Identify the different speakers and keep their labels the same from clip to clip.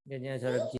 Speaker 1: जय जय सौरभ जी।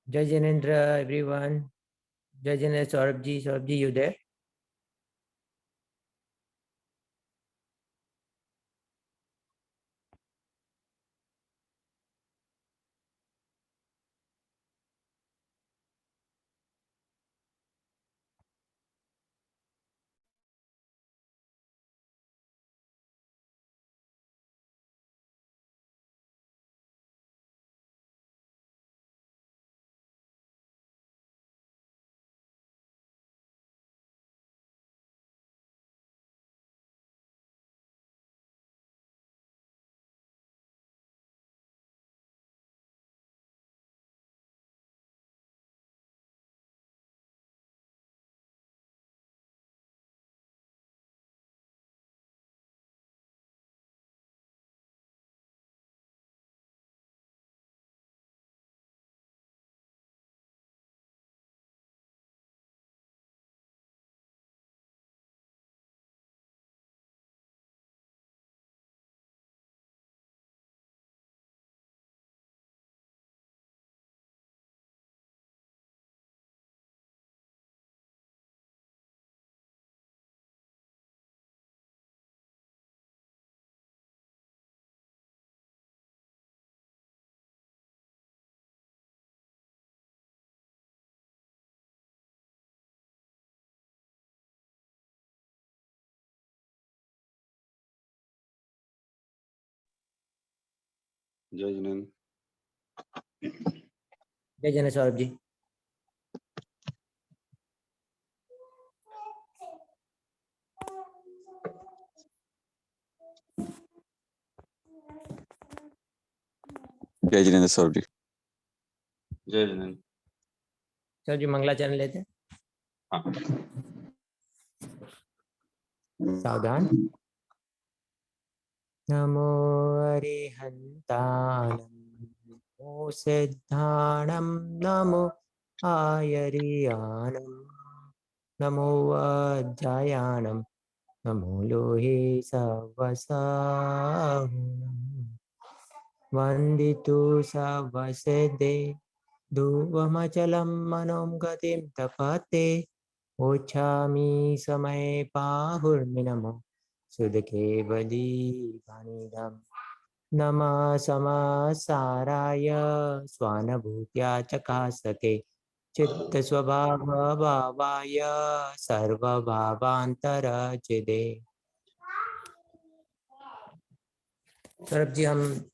Speaker 1: जय जिनेन्द्र एवरीवन। जय जिनेन्द्र सौरभ जी। Saurabh ji, you there?
Speaker 2: जय जिनेन्द्र।
Speaker 1: जय जिनेन्द्र सौरभ जी।
Speaker 3: जय जिनेन्द्र सौरभ जी।
Speaker 2: जय जिनेन्द्र।
Speaker 1: सौरभ जी मंगलाचरण लेते हैं।
Speaker 2: हाँ।
Speaker 1: सावधान। नमो अरिहन्ताणं नमो सिद्धाणं नमो आयर्याणं नमो वज्रायाणं नमो लोहे सवसाहुणं वन्दितु सवसिद्धे ध्रुवमचलं मनों गतिं तपते ओच्छामि समये पाहुर्मिनमो सुदकेवलीभानिधं नमः समासाराय स्वानुभूत्या चकासते चित्तस्वभावभावाय सर्वभावान्तरचिदे। Saurabh ji,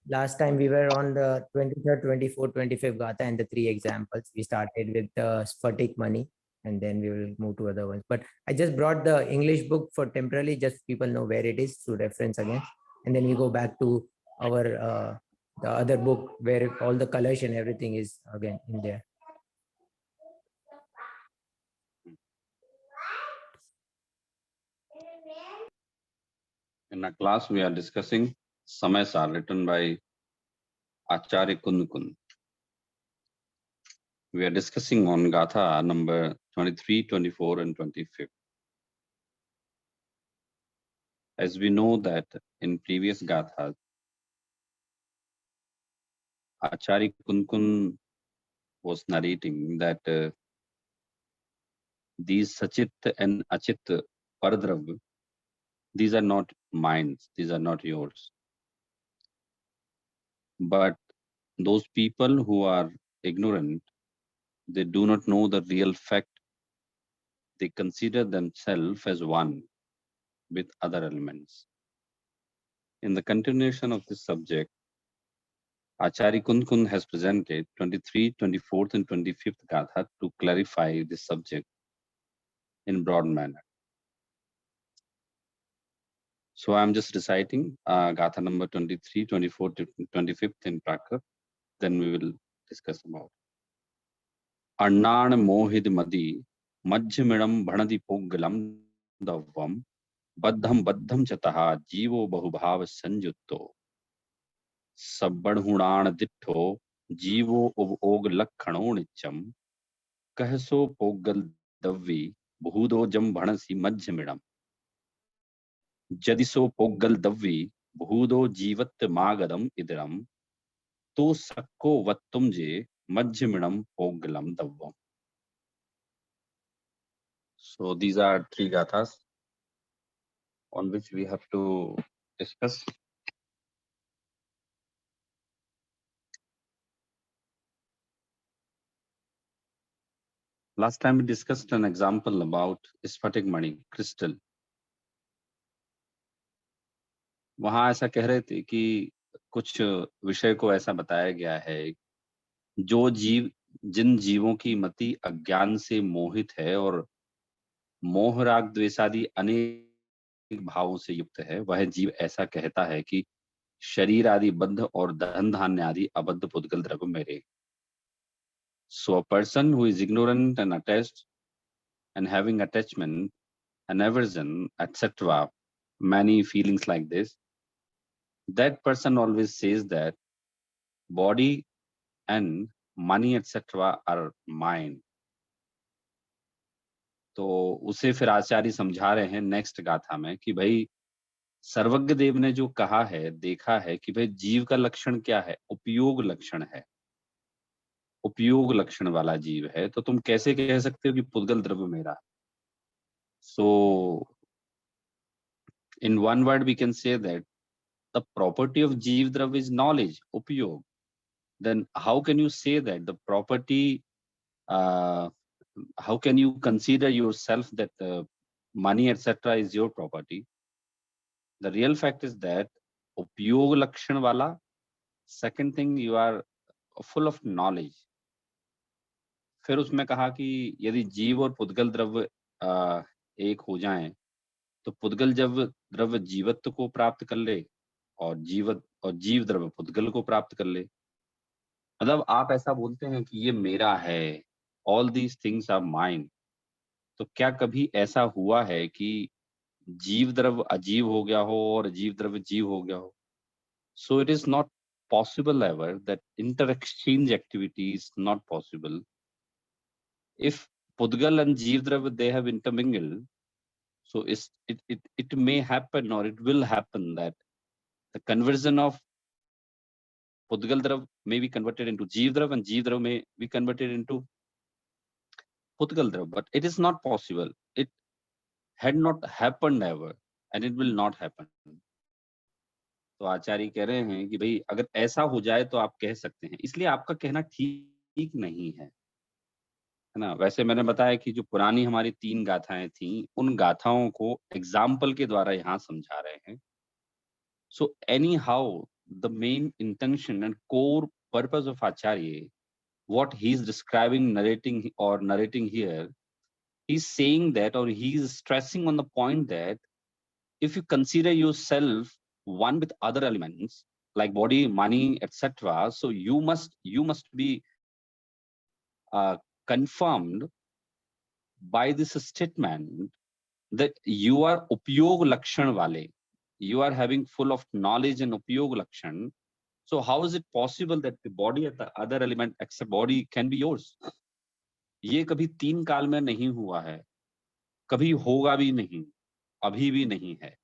Speaker 1: last time we were on the 23rd, 24th, 25th Gatha and the three examples. We started with the Sphatik Mani and then we will move to other ones. But I just brought the English book for temporarily, just people know where it is to reference again. And then we go back to our the other book where all the colors and everything is again in there.
Speaker 2: In our class, we are discussing Samayasar written by Acharya Kund Kund. We are discussing on Gatha number 23, 24, and 25. As we know that in previous Gathas, Acharya Kund Kund was narrating that these Sachit and Achit Paradrav, these are not minds, these are not yours. But those people who are ignorant, they do not know the real fact. They consider themselves as one with other elements. In the continuation of this subject, Acharya Kund Kund has presented 23, 24th and 25th Gatha to clarify this subject in broad manner. So I am just reciting Gatha number 23, 24, 25th in Prakrit. Then we will discuss about. Annan mohid madi majhminam bhanadi poggalam davvam baddham baddham chataha jivo bahubhav sanjutto सब्बड़हुणाण दिट्ठो जीवो उबओग लक्षणो नित्यम कहसो पोगल दव्वी भूदो जम भणसी मध्यमिणम जदिसो पोगल दव्वी भूदो जीवत मागदम इदरम तो सक्को वत्तुम जे मध्यमिणम पोगलम दव्वम. So these are three gathas on which we have to discuss. Last time we discussed an example about Sphatik Mani, crystal. वहां ऐसा कह रहे थे कि कुछ विषय को ऐसा बताया गया है जो जीव जिन जीवों की मति अज्ञान से मोहित है और मोह राग द्वेषादि अनेक भावों से युक्त है, वह जीव ऐसा कहता है कि शरीर आदि बद्ध और धन धान्य आदि अबद्ध पुद्गल द्रव्य मेरे. So a person who is ignorant and attached and having attachment and aversion, etc., many feelings like this, that person always says that body and money etc. are mine. तो उसे फिर आचार्य समझा रहे हैं नेक्स्ट गाथा में कि भाई सर्वज्ञ देव ने जो कहा है, देखा है कि भाई जीव का लक्षण क्या है, उपयोग लक्षण है, उपयोग लक्षण वाला जीव है, तो तुम कैसे कह सकते हो कि पुद्गल द्रव्य मेरा. So in one word we can say that the property of jiva dravya is knowledge, उपयोग. Then how can you say that the property, how can you consider yourself that money etc. is your property? The real fact is that उपयोग लक्षण वाला second thing, you are full of knowledge. फिर उसमें कहा कि यदि जीव और पुद्गल द्रव्य एक हो जाएं, तो पुद्गल जब द्रव्य जीवत्व को प्राप्त कर ले और जीव द्रव्य पुद्गल को प्राप्त कर ले। मतलब आप ऐसा बोलते हैं कि ये मेरा है, all these things are mine. तो क्या कभी ऐसा हुआ है कि जीव द्रव्य अजीव हो गया हो और अजीव द्रव्य जीव हो गया हो? So it is not possible ever that inter-exchange activity is not possible. If Pudgal and Jeev Drava, they have intermingled, so it may happen or it will happen that the conversion of Pudgal Drav may be converted into Jeev Drav and Jeev Drav may be converted into Pudgal Drav, but it is not possible. It had not happened ever and it will not happen. तो आचार्य कह रहे हैं कि भाई अगर ऐसा हो जाए तो आप कह सकते हैं, इसलिए आपका कहना ठीक नहीं है ना? वैसे मैंने बताया कि जो पुरानी हमारी 3 गाथाएँ थीं, उन गाथाओं को एग्ज़ाम्पल के द्वारा यहाँ समझा रहे हैं। So anyhow, the main intention and core purpose of Acharya, what he's describing, narrating here, he's saying that, or he's stressing on the point that if you consider yourself one with other elements like body, money, etc., so you must be confirmed by this statement that you are upyog lakshan wale, you are having full of knowledge and upyog lakshan. So how is it possible that the body and the other element except body can be yours? ये कभी 3 काल में नहीं हुआ है, कभी होगा भी नहीं, अभी भी नहीं है।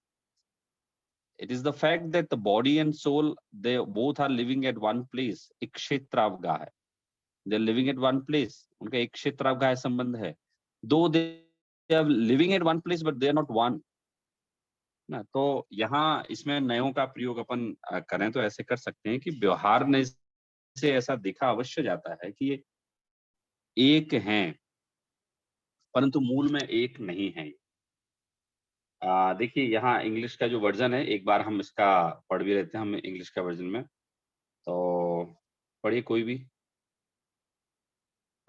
Speaker 2: It is the fact that the body and soul, they both are living at one place. एक क्षेत्रावगा है, they are living at one place. उनका एक क्षेत्रावगा संबंध है। Though they are living at one place, but they are not one. ना तो यहाँ इसमें नयों का प्रयोग अपन करें तो ऐसे कर सकते हैं कि व्यवहार ने से ऐसा दिखा अवश्य जाता है कि ये एक हैं, परंतु मूल में एक नहीं है। देखिए यहाँ इंग्लिश का जो वर्जन है, एक बार हम इसका पढ़ भी लेते हैं हम इंग्लिश का वर्जन में। तो पढ़िए कोई भी।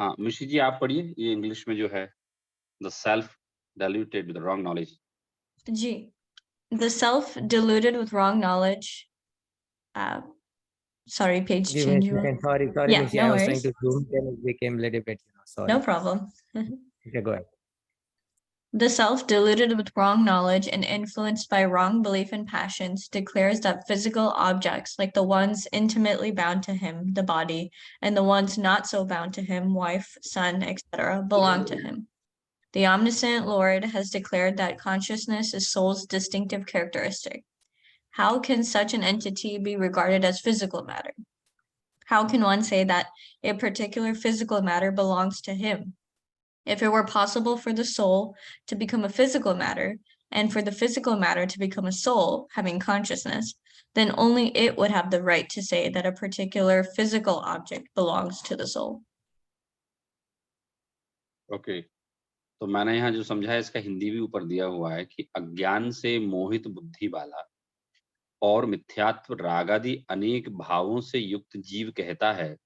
Speaker 2: हाँ, मिशी जी आप पढ़िए ये इंग्लिश में जो है, the self diluted with the wrong knowledge.
Speaker 3: Ji, the self deluded with wrong knowledge. Sorry, page
Speaker 1: Give me a
Speaker 3: change.
Speaker 1: second. Sorry,
Speaker 3: Yeah,
Speaker 1: Mishi.
Speaker 3: no
Speaker 1: I was trying
Speaker 3: worries.
Speaker 1: to zoom, then it became a little bit, sorry.
Speaker 3: No problem.
Speaker 1: Okay, go ahead.
Speaker 3: The self deluded with wrong knowledge and influenced by wrong belief and passions declares that physical objects, like the ones intimately bound to him, the body, and the ones not so bound to him, wife, son, etc., belong to him. The omniscient Lord has declared that consciousness is soul's distinctive characteristic. How can such an entity be regarded as physical matter? How can one say that a particular physical matter belongs to him? If it were possible for the soul to become a physical matter, and for the physical matter to become a soul, having consciousness, then only it would have the right to say that a particular physical object belongs to the soul.
Speaker 2: Okay. तो मैंने यहाँ जो समझा है इसका हिंदी भी ऊपर दिया हुआ है कि अज्ञान से मोहित बुद्धि वाला और मिथ्यात्व रागादि अनेक भावों से युक्त जीव कहता है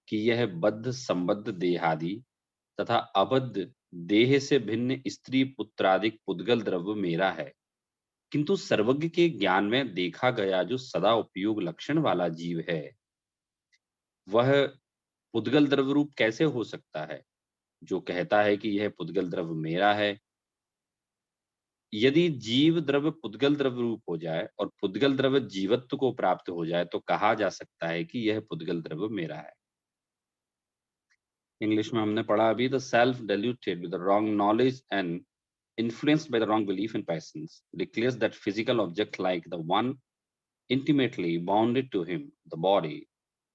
Speaker 2: कि यह बद्ध संबद्ध देहादि तथा अबद्ध देह से भिन्न स्त्री पुत्रादिक पुद्गल द्रव्य मेरा है, किंतु सर्वज्ञ के ज्ञान में देखा गया जो सदा उपयोग लक्षण वाला जीव है वह पुद्गल द्रव्य रूप कैसे हो सकता है, जो कहता है कि यह पुद्गल द्रव्य मेरा है। यदि जीव द्रव्य पुद्गल द्रव्य रूप हो जाए और पुद्गल द्रव्य जीवत्व को प्राप्त हो जाए तो कहा जा सकता है कि यह पुद्गल द्रव्य मेरा है। इंग्लिश में हमने पढ़ा अभी, the self diluted with the wrong knowledge and influenced by the wrong belief and passions declares that physical object like the one intimately bounded to him, the body,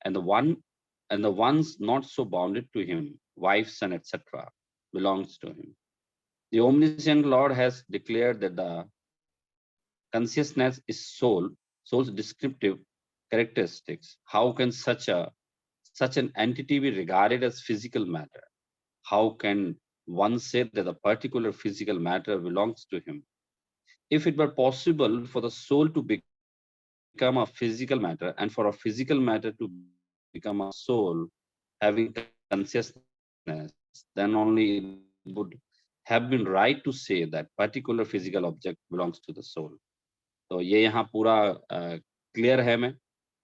Speaker 2: and the ones not so bounded to him, wife, son, etc., belongs to him. The omniscient Lord has declared that the consciousness is soul's descriptive characteristics. How can such an entity be regarded as physical matter? How can one say that a particular physical matter belongs to him? If it were possible for the soul to become a physical matter, and for a physical matter to become a soul having consciousness, then only it would have been right to say that particular physical object belongs to the soul. तो ये यहाँ पूरा clear है मैं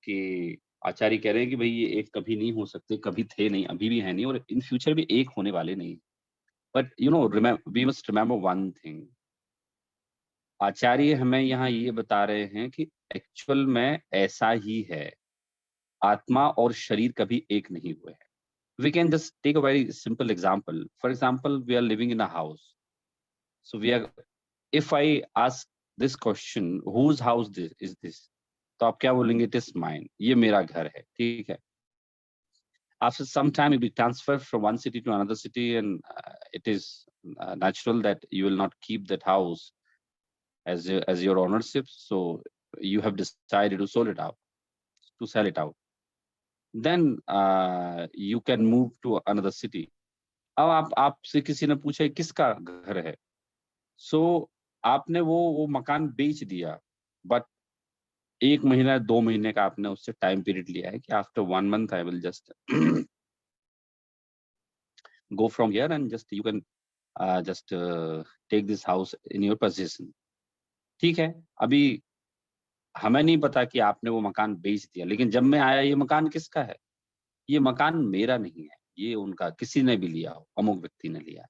Speaker 2: कि आचार्य कह रहे हैं कि भाई ये एक कभी नहीं हो सकते, कभी थे नहीं, अभी भी है नहीं और इन फ्यूचर भी एक होने वाले नहीं। But you know we must remember one thing, आचार्य हमें यहाँ ये बता रहे हैं कि एक्चुअल में ऐसा ही है, आत्मा और शरीर कभी एक नहीं हुए हैं। We can just take a very simple example. For example, we are living in a house. So if I ask this question, whose house is this? तो आप क्या बोलेंगे? It is mine. ये मेरा घर है, ठीक है। After some time, you'll be transferred from one city to another city, and it is natural that you will not keep that house as your ownership. So you have decided to sell it out. Then you can move to another city. अब आपसे किसी ने पूछा किसका घर है, सो आपने वो मकान बेच दिया, बट 1 महीना 2 महीने का आपने उससे टाइम पीरियड लिया है कि after 1 month I will just go from here and just you can just take this house in your position. ठीक है, अभी हमें नहीं पता कि आपने वो मकान बेच दिया, लेकिन जब मैं आया ये मकान किसका है? ये मकान मेरा नहीं है, ये उनका, किसी ने भी लिया हो, अमुक व्यक्ति ने लिया।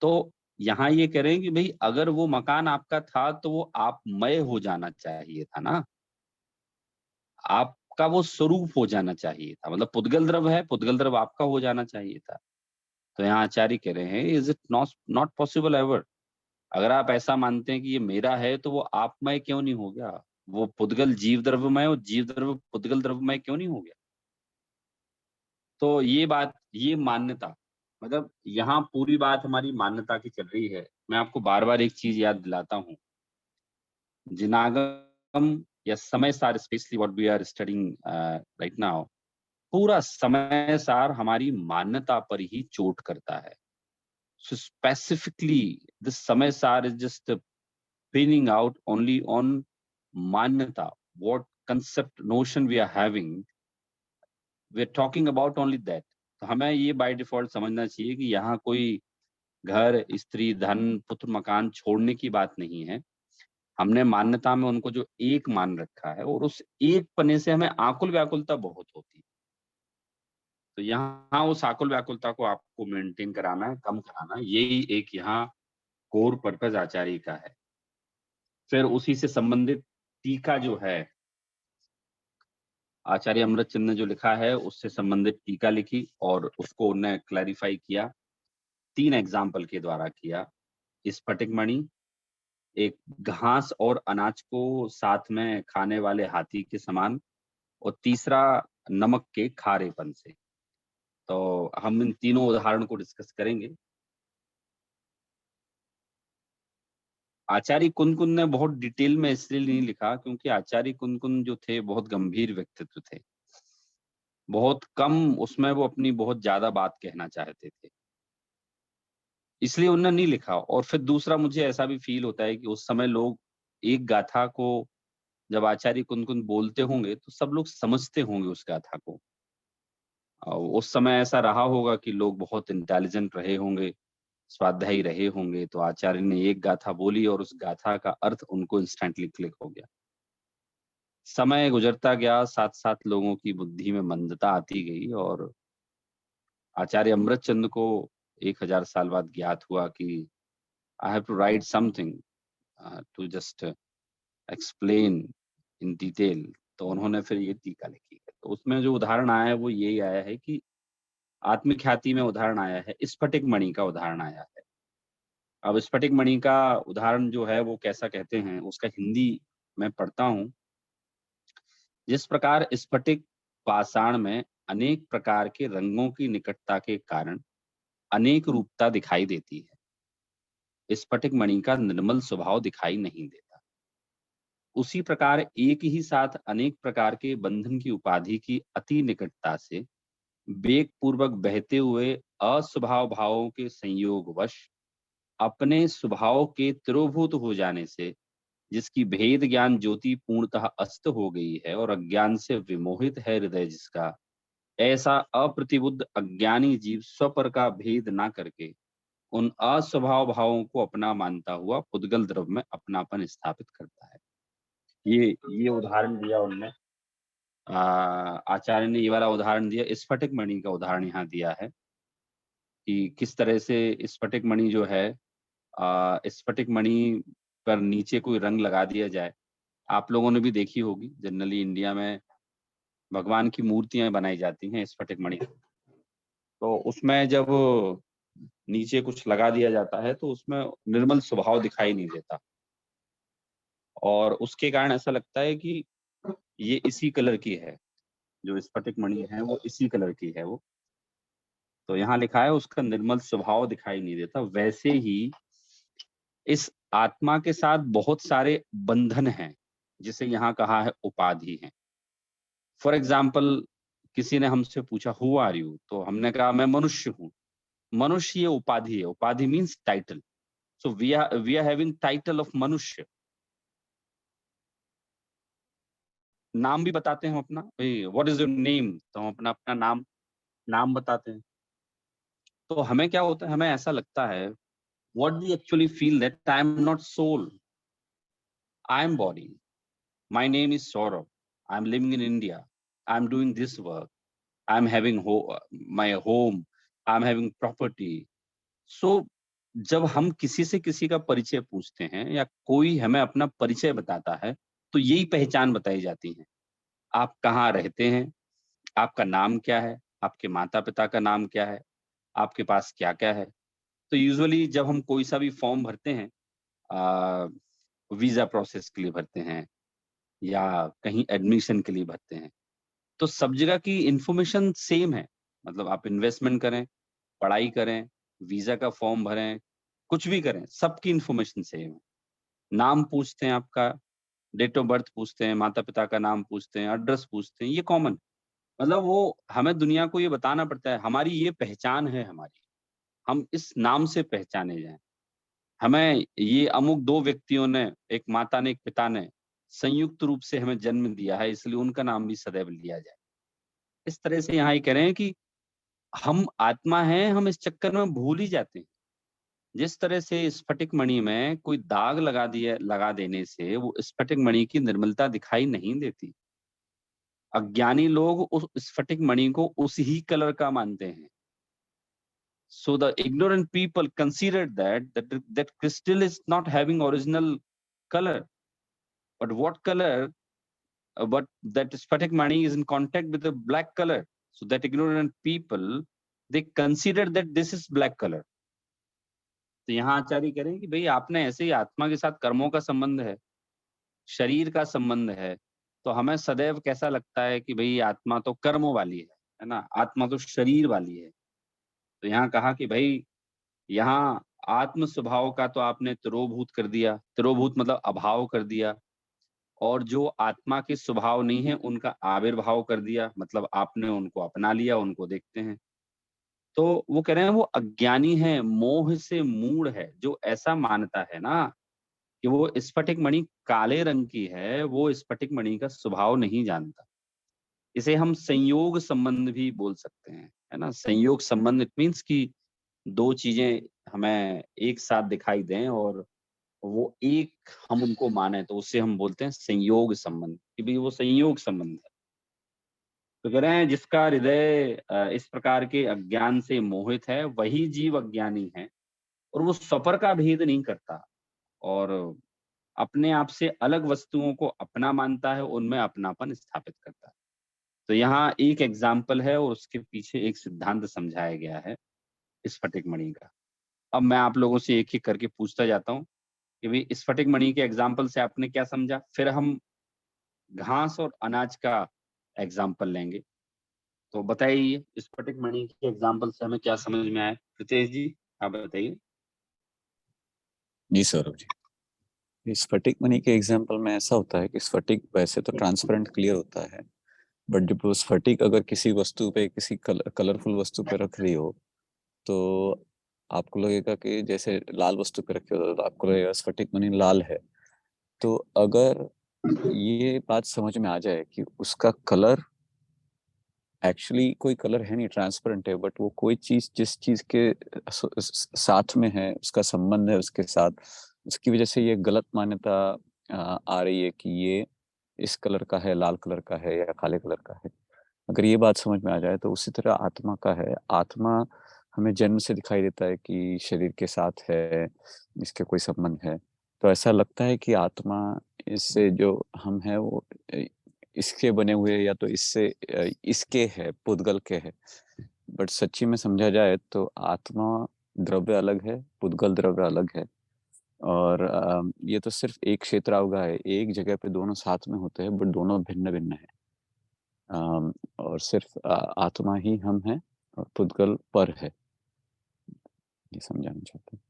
Speaker 2: तो यहाँ ये कह रहे हैं कि भाई अगर वो मकान आपका था तो वो आपमय हो जाना चाहिए था ना, आपका वो स्वरूप हो जाना चाहिए था, मतलब पुद्गल द्रव्य है, पुद्गल द्रव्य आपका हो जाना चाहिए था। तो यहाँ आचार्य कह रहे हैं is it not possible ever? अगर आप ऐसा मानते हैं कि ये मेरा है तो वो आपमय क्यों नहीं हो गया? वो पुद्गल जीव द्रव्यमय और जीव द्रव्य पुद्गल द्रव्यमय क्यों नहीं हो गया? तो ये बात, ये मान्यता, मतलब यहाँ पूरी बात हमारी मान्यता की चल रही है। मैं आपको बार-बार एक चीज याद दिलाता हूँ, जिनागम या Samay Saar, specially what we are studying right now, पूरा समय सार हमारी मान्यता पर ही चोट करता है। सो specifically this Samaysar is just pinning out only on मान्यता, what concept notion we are having, we are talking about only that. तो हमें ये बाय डिफॉल्ट समझना चाहिए कि यहाँ कोई घर, स्त्री, धन, पुत्र, मकान छोड़ने की बात नहीं है। हमने मान्यता में उनको जो एक मान रखा है और उस एक पने से हमें आकुल व्याकुलता बहुत होती है। तो यहाँ उस आकुल व्याकुलता को आपको मेंटेन कराना है, कम कराना है, यही एक यहाँ कोर पर्पस आचार्य का है। फिर उसी से संबंधित टीका जो है, आचार्य अमृतचंद ने जो लिखा है उससे संबंधित टीका लिखी और उसको उन्हें क्लैरिफाई किया, 3 एग्जाम्पल के द्वारा किया। स्फटिक मणि, एक घास और अनाज को साथ में खाने वाले हाथी के समान, और तीसरा नमक के खारेपन से। तो हम इन तीनों उदाहरण को डिस्कस करेंगे। आचार्य कुन-कुन ने बहुत डिटेल में इसलिए नहीं लिखा क्योंकि आचार्य कुन-कुन जो थे बहुत गंभीर व्यक्तित्व थे। बहुत कम उसमें वो अपनी बहुत ज्यादा बात कहना चाहते थे, इसलिए उन्होंने नहीं लिखा। और फिर दूसरा, मुझे ऐसा भी फील होता है कि उस समय लोग एक गाथा को जब आचार्य कुन-कुन बोलते होंगे तो सब लोग समझते होंगे उस गाथा को। उस समय ऐसा रहा होगा कि लोग बहुत इंटेलिजेंट रहे होंगे, स्वाध्यायी रहे होंगे, तो आचार्य ने एक गाथा बोली और उस गाथा का अर्थ उनको इंस्टेंटली क्लिक हो गया। समय गुजरता गया, साथ-साथ लोगों की बुद्धि में मंदता आती गई और आचार्य अमृतचंद को 1000 साल बाद ज्ञात हुआ कि I have to write something to just explain in detail. तो उन्होंने फिर ये टीका लिखी है। तो उसमें जो उदाहरण आया है वो यही आया है कि आत्मख्याति में उदाहरण आया है, स्फटिक मणि का उदाहरण आया है। अब स्फटिक मणि का उदाहरण जो है वो कैसा कहते हैं, उसका हिंदी मैं पढ़ता हूँ। जिस प्रकार स्फटिक पाषाण में अनेक प्रकार के रंगों की निकटता के कारण अनेक रूपता दिखाई देती है, स्फटिक मणि का निर्मल स्वभाव दिखाई नहीं देता। उसी प्रकार एक ही साथ अनेक प्रकार के बंधन की उपाधि की अति निकटता से वेग पूर्वक बहते हुए अस्वभाव भावों के संयोगवश अपने स्वभाव के तिरोभूत हो जाने से जिसकी भेद ज्ञान ज्योति पूर्णतः अस्त हो गई है और अज्ञान से विमोहित है हृदय जिसका, ऐसा अप्रतिबुद्ध अज्ञानी जीव स्वपर का भेद ना करके उन अस्वभाव भावों को अपना मानता हुआ पुद्गल द्रव्य में अपनापन स्थापित करता है। ये उदाहरण दिया उनने, आचार्य ने ये वाला उदाहरण दिया, स्फटिक मणि का उदाहरण यहाँ दिया है कि किस तरह से स्फटिक मणि जो है, स्फटिक मणि पर नीचे कोई रंग लगा दिया जाए। आप लोगों ने भी देखी होगी, जनरली इंडिया में भगवान की मूर्तियां बनाई जाती हैं स्फटिक मणि, तो उसमें जब नीचे कुछ लगा दिया जाता है तो उसमें निर्मल स्वभाव दिखाई नहीं देता, और उसके कारण ऐसा लगता है कि ये इसी कलर की है, जो स्फटिक मणि है वो इसी कलर की है वो। तो यहाँ लिखा है उसका निर्मल स्वभाव दिखाई नहीं देता। वैसे ही इस आत्मा के साथ बहुत सारे बंधन हैं, जिसे यहाँ कहा है उपाधि है। फॉर एग्जाम्पल, किसी ने हमसे पूछा हु आर यू, तो हमने कहा मैं मनुष्य हूँ। मनुष्य ये उपाधि है, उपाधि means title. So we are having title of मनुष्य। नाम भी बताते हैं हम अपना, व्हाट इज योर नेम, तो हम अपना अपना नाम बताते हैं। तो हमें क्या होता है, हमें ऐसा लगता है what we actually feel that I am not soul, I am body, my name is Saurabh, I am living in India, I am doing this work, I am having my home, I am having property. So जब हम किसी से किसी का परिचय पूछते हैं या कोई हमें अपना परिचय बताता है, तो यही पहचान बताई जाती है। आप कहाँ रहते हैं, आपका नाम क्या है, आपके माता पिता का नाम क्या है, आपके पास क्या क्या है। तो यूजुअली जब हम कोई सा भी फॉर्म भरते हैं, वीजा प्रोसेस के लिए भरते हैं या कहीं एडमिशन के लिए भरते हैं, तो सब जगह की इंफॉर्मेशन सेम है। मतलब आप इन्वेस्टमेंट करें, पढ़ाई करें, वीजा का फॉर्म भरें, कुछ भी करें, सबकी इंफॉर्मेशन सेम है। नाम पूछते हैं आपका, डेट ऑफ बर्थ पूछते हैं, माता पिता का नाम पूछते हैं, एड्रेस पूछते हैं, ये कॉमन। मतलब वो हमें दुनिया को ये बताना पड़ता है हमारी ये पहचान है, हमारी, हम इस नाम से पहचाने जाएं। हमें ये अमुक दो व्यक्तियों ने, एक माता ने एक पिता ने संयुक्त रूप से हमें जन्म दिया है, इसलिए उनका नाम भी सदैव लिया जाए। इस तरह से यहाँ ये कह रहे हैं कि हम आत्मा हैं, हम इस चक्कर में भूल ही जाते हैं। जिस तरह से स्फटिक मणि में कोई दाग लगा देने से वो स्फटिक मणि की निर्मलता दिखाई नहीं देती। अज्ञानी लोग उस स्फटिक मणि को उस ही कलर का मानते हैं। So the ignorant people considered that crystal is not having original color, but what color? But that sphatic mani is in contact with the black color. So that ignorant people, they consider that this is black color. तो यहाँ आचार्य कह रहे हैं कि भाई आपने ऐसे ही आत्मा के साथ कर्मों का संबंध है, शरीर का संबंध है, तो हमें सदैव कैसा लगता है कि भाई आत्मा तो कर्मों वाली है ना, आत्मा तो शरीर वाली है। तो यहाँ कहा कि भाई यहाँ आत्म स्वभाव का तो आपने तिरोभूत कर दिया, तिरोभूत मतलब अभाव कर दिया, और जो आत्मा के स्वभाव नहीं है उनका आविर्भाव कर दिया, मतलब आपने उनको अपना लिया, उनको देखते हैं। तो वो कह रहे हैं वो अज्ञानी है, मोह से मूढ़ है, जो ऐसा मानता है ना कि वो स्फटिक मणि काले रंग की है, वो स्फटिक मणि का स्वभाव नहीं जानता। इसे हम संयोग संबंध भी बोल सकते हैं, है ना। संयोग संबंध इट मीन्स कि दो चीजें हमें एक साथ दिखाई दें और वो एक हम उनको माने, तो उससे हम बोलते हैं संयोग संबंध, कि भाई वो संयोग संबंध है। तो कह रहे हैं जिसका हृदय इस प्रकार के अज्ञान से मोहित है, वही जीव अज्ञानी है, और वो स्वपर का भेद नहीं करता और अपने आप से अलग वस्तुओं को अपना मानता है, उनमें अपनापन स्थापित करता है। तो यहाँ एक एग्जाम्पल है और उसके पीछे एक सिद्धांत समझाया गया है स्फटिक मणि का। अब मैं आप लोगों से एक एक करके पूछता जाता हूँ कि भाई स्फटिक मणि के एग्जाम्पल से आपने क्या समझा, फिर हम घास और अनाज का एग्जाम्पल लेंगे। तो बताइए स्फटिक मणि के एग्जाम्पल से हमें क्या समझ में आया। प्रीतेश जी आप बताइए।
Speaker 4: जी सौरभ जी, स्फटिक मणि के एग्जाम्पल में ऐसा होता है कि स्फटिक वैसे तो ट्रांसपेरेंट क्लियर होता है, बट जब वो स्फटिक अगर किसी वस्तु पे, किसी कलरफुल वस्तु पे रख रही हो, तो आपको लगेगा कि जैसे लाल वस्तु पे रखे हो तो आपको लगेगा स्फटिक मणि लाल है। तो अगर ये बात समझ में आ जाए कि उसका कलर एक्चुअली कोई कलर है नहीं, ट्रांसपेरेंट है, बट वो कोई चीज जिस चीज के साथ में है, उसका संबंध है उसके साथ, उसकी वजह से ये गलत मान्यता आ रही है कि ये इस कलर का है, लाल कलर का है या काले कलर का है। अगर ये बात समझ में आ जाए तो उसी तरह आत्मा का है। आत्मा हमें जन्म से दिखाई देता है कि शरीर के साथ है, इसके कोई संबंध है। तो ऐसा लगता है कि आत्मा इससे जो हम हैं वो इसके बने हुए या तो इससे इसके है, पुद्गल के है। बट सच्ची में समझा जाए तो आत्मा द्रव्य अलग है, पुद्गल द्रव्य अलग है। और ये तो सिर्फ एक क्षेत्र अवगा है, एक जगह पे दोनों साथ में होते हैं बट दोनों भिन्न भिन्न है। और सिर्फ आत्मा ही हम हैं और पुद्गल पर है। ये समझाना चाहते हैं।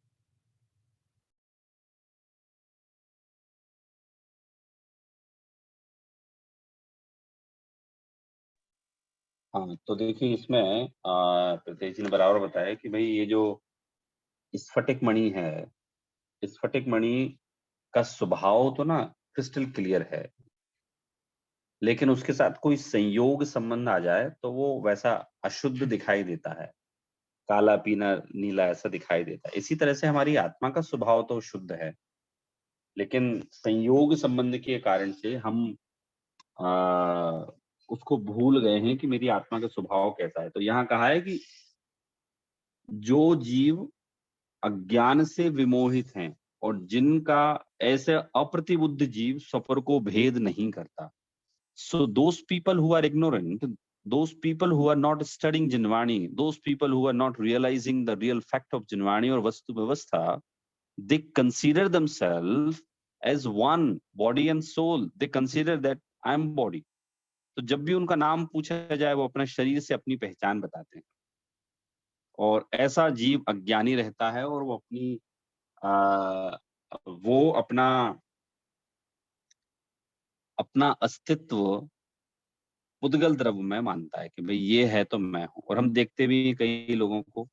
Speaker 2: हाँ, तो देखिए इसमें प्रतीक जी ने बराबर बताया कि भाई ये जो स्फटिक मणि है, स्फटिक मणि का स्वभाव तो ना क्रिस्टल क्लियर है, लेकिन उसके साथ कोई संयोग संबंध आ जाए तो वो वैसा अशुद्ध दिखाई देता है, काला पीला नीला ऐसा दिखाई देता है। इसी तरह से हमारी आत्मा का स्वभाव तो शुद्ध है, लेकिन संयोग संबंध के कारण से हम आ, उसको भूल गए हैं कि मेरी आत्मा का स्वभाव कैसा है। तो यहाँ कहा है कि जो जीव अज्ञान से विमोहित हैं और जिनका ऐसे अप्रतिबुद्ध जीव सफर को भेद नहीं करता, so those people who are ignorant, those people who are not studying Jinvani, those people who are not realizing the real fact of Jinvani or Vastu Vyavastha, they consider themselves as one body and soul. They consider that I am body. तो जब भी उनका नाम पूछा जाए वो अपने शरीर से अपनी पहचान बताते हैं, और ऐसा जीव अज्ञानी रहता है और वो अपनी वो अपना अपना अस्तित्व पुद्गल द्रव्य में मानता है कि भाई ये है तो मैं हूँ। और हम देखते भी कई लोगों को,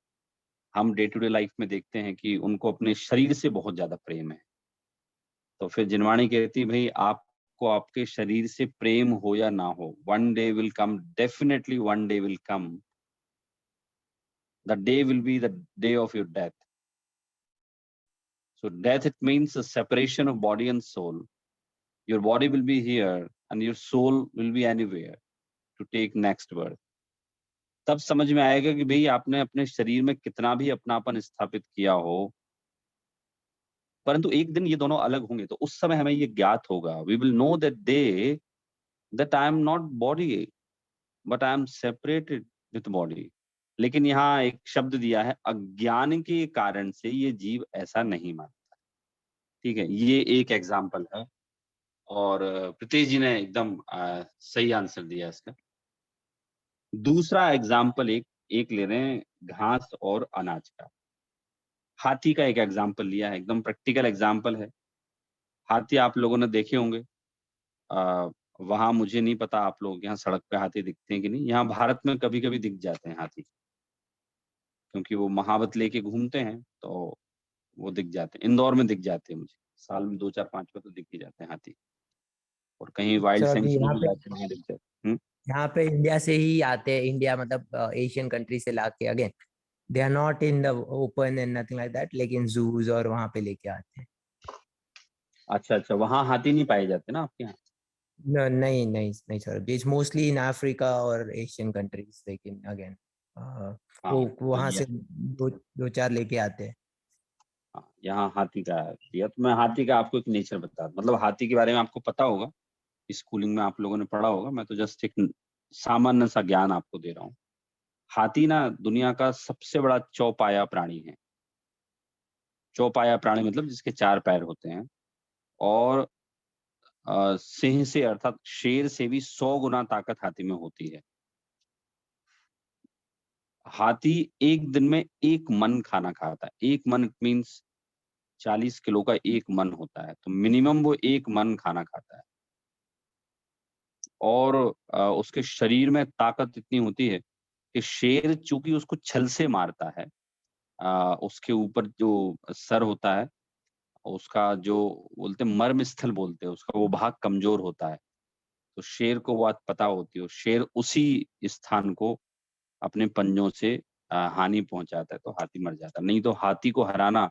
Speaker 2: हम डे टू डे लाइफ में देखते हैं कि उनको अपने शरीर से बहुत ज्यादा प्रेम है। तो फिर जिनवाणी कहती है भाई आपको आपके शरीर से प्रेम हो या ना हो, one day will come, definitely one day will come, the day will be the day of your death. So death, it means a separation of body and soul. Your body will be here and your soul will be anywhere to take next birth. तब समझ में आएगा कि भाई आपने अपने शरीर में कितना भी अपनापन स्थापित किया हो, परंतु एक दिन ये दोनों अलग होंगे। तो उस समय हमें ये ज्ञात होगा, we will know that day that I am not body but I am separated with body. लेकिन यहाँ एक शब्द दिया है, अज्ञान के कारण से ये जीव ऐसा नहीं मानता। ठीक है, ये एक एग्जाम्पल है। और प्रीतेश जी ने एकदम सही आंसर दिया इसका। दूसरा एग्जाम्पल एक ले रहे हैं, घास और अनाज का। हाथी का एक एग्जाम्पल लिया है, एकदम प्रैक्टिकल एग्जाम्पल है। हाथी आप लोगों ने देखे होंगे, वहां मुझे नहीं पता आप लोग यहाँ सड़क पे हाथी दिखते हैं कि नहीं। यहाँ भारत में कभी कभी दिख जाते हैं हाथी, क्योंकि वो महावत लेके घूमते हैं तो वो दिख जाते हैं। इंदौर में दिख जाते हैं, मुझे साल में 2 4 5 बार तो दिख ही जाते हैं हाथी। और कहीं वाइल्ड
Speaker 1: सर अभी
Speaker 2: सेंचुरी में जाते हैं, वहां दिख जाते हैं।
Speaker 1: यहाँ पे इंडिया से ही आते हैं, इंडिया मतलब एशियन कंट्री से लाके, again they are not in the open and nothing like that, लेकिन जूज और वहां पे लेके आते हैं।
Speaker 2: अच्छा अच्छा, वहां हाथी नहीं पाए जाते ना आपके यहाँ?
Speaker 1: नहीं नहीं नहीं sir, it's mostly in Africa और एशियन कंट्रीज, लेकिन अगेन
Speaker 2: हाँ,
Speaker 1: वो
Speaker 2: तो
Speaker 1: वहां
Speaker 2: ये
Speaker 1: से दो चार लेके आते हैं।
Speaker 2: हाँ, यहाँ हाथी का दिया। तो मैं हाथी का आपको एक नेचर बता, मतलब हाथी के बारे में आपको पता होगा, स्कूलिंग में आप लोगों ने पढ़ा होगा, मैं तो जस्ट एक सामान्य सा ज्ञान आपको दे रहा हूँ। हाथी ना दुनिया का सबसे बड़ा चौपाया प्राणी है। चौपाया प्राणी मतलब जिसके 4 पैर होते हैं, और सिंह से अर्थात शेर से भी 100 गुना ताकत हाथी में होती है। हाथी एक दिन में 1 मन खाना खाता है। 1 मन मीन्स 40 किलो का 1 मन होता है, तो मिनिमम वो 1 मन खाना खाता है। और उसके शरीर में ताकत इतनी होती है कि शेर चूंकि उसको छल से मारता है, उसके ऊपर जो सर होता है उसका जो बोलते हैं मर्म स्थल बोलते हैं, उसका वो भाग कमजोर होता है, तो शेर को वो बात पता होती है, शेर उसी स्थान को अपने पंजों से हानि पहुंचाता है, तो हाथी मर जाता है। नहीं तो हाथी को हराना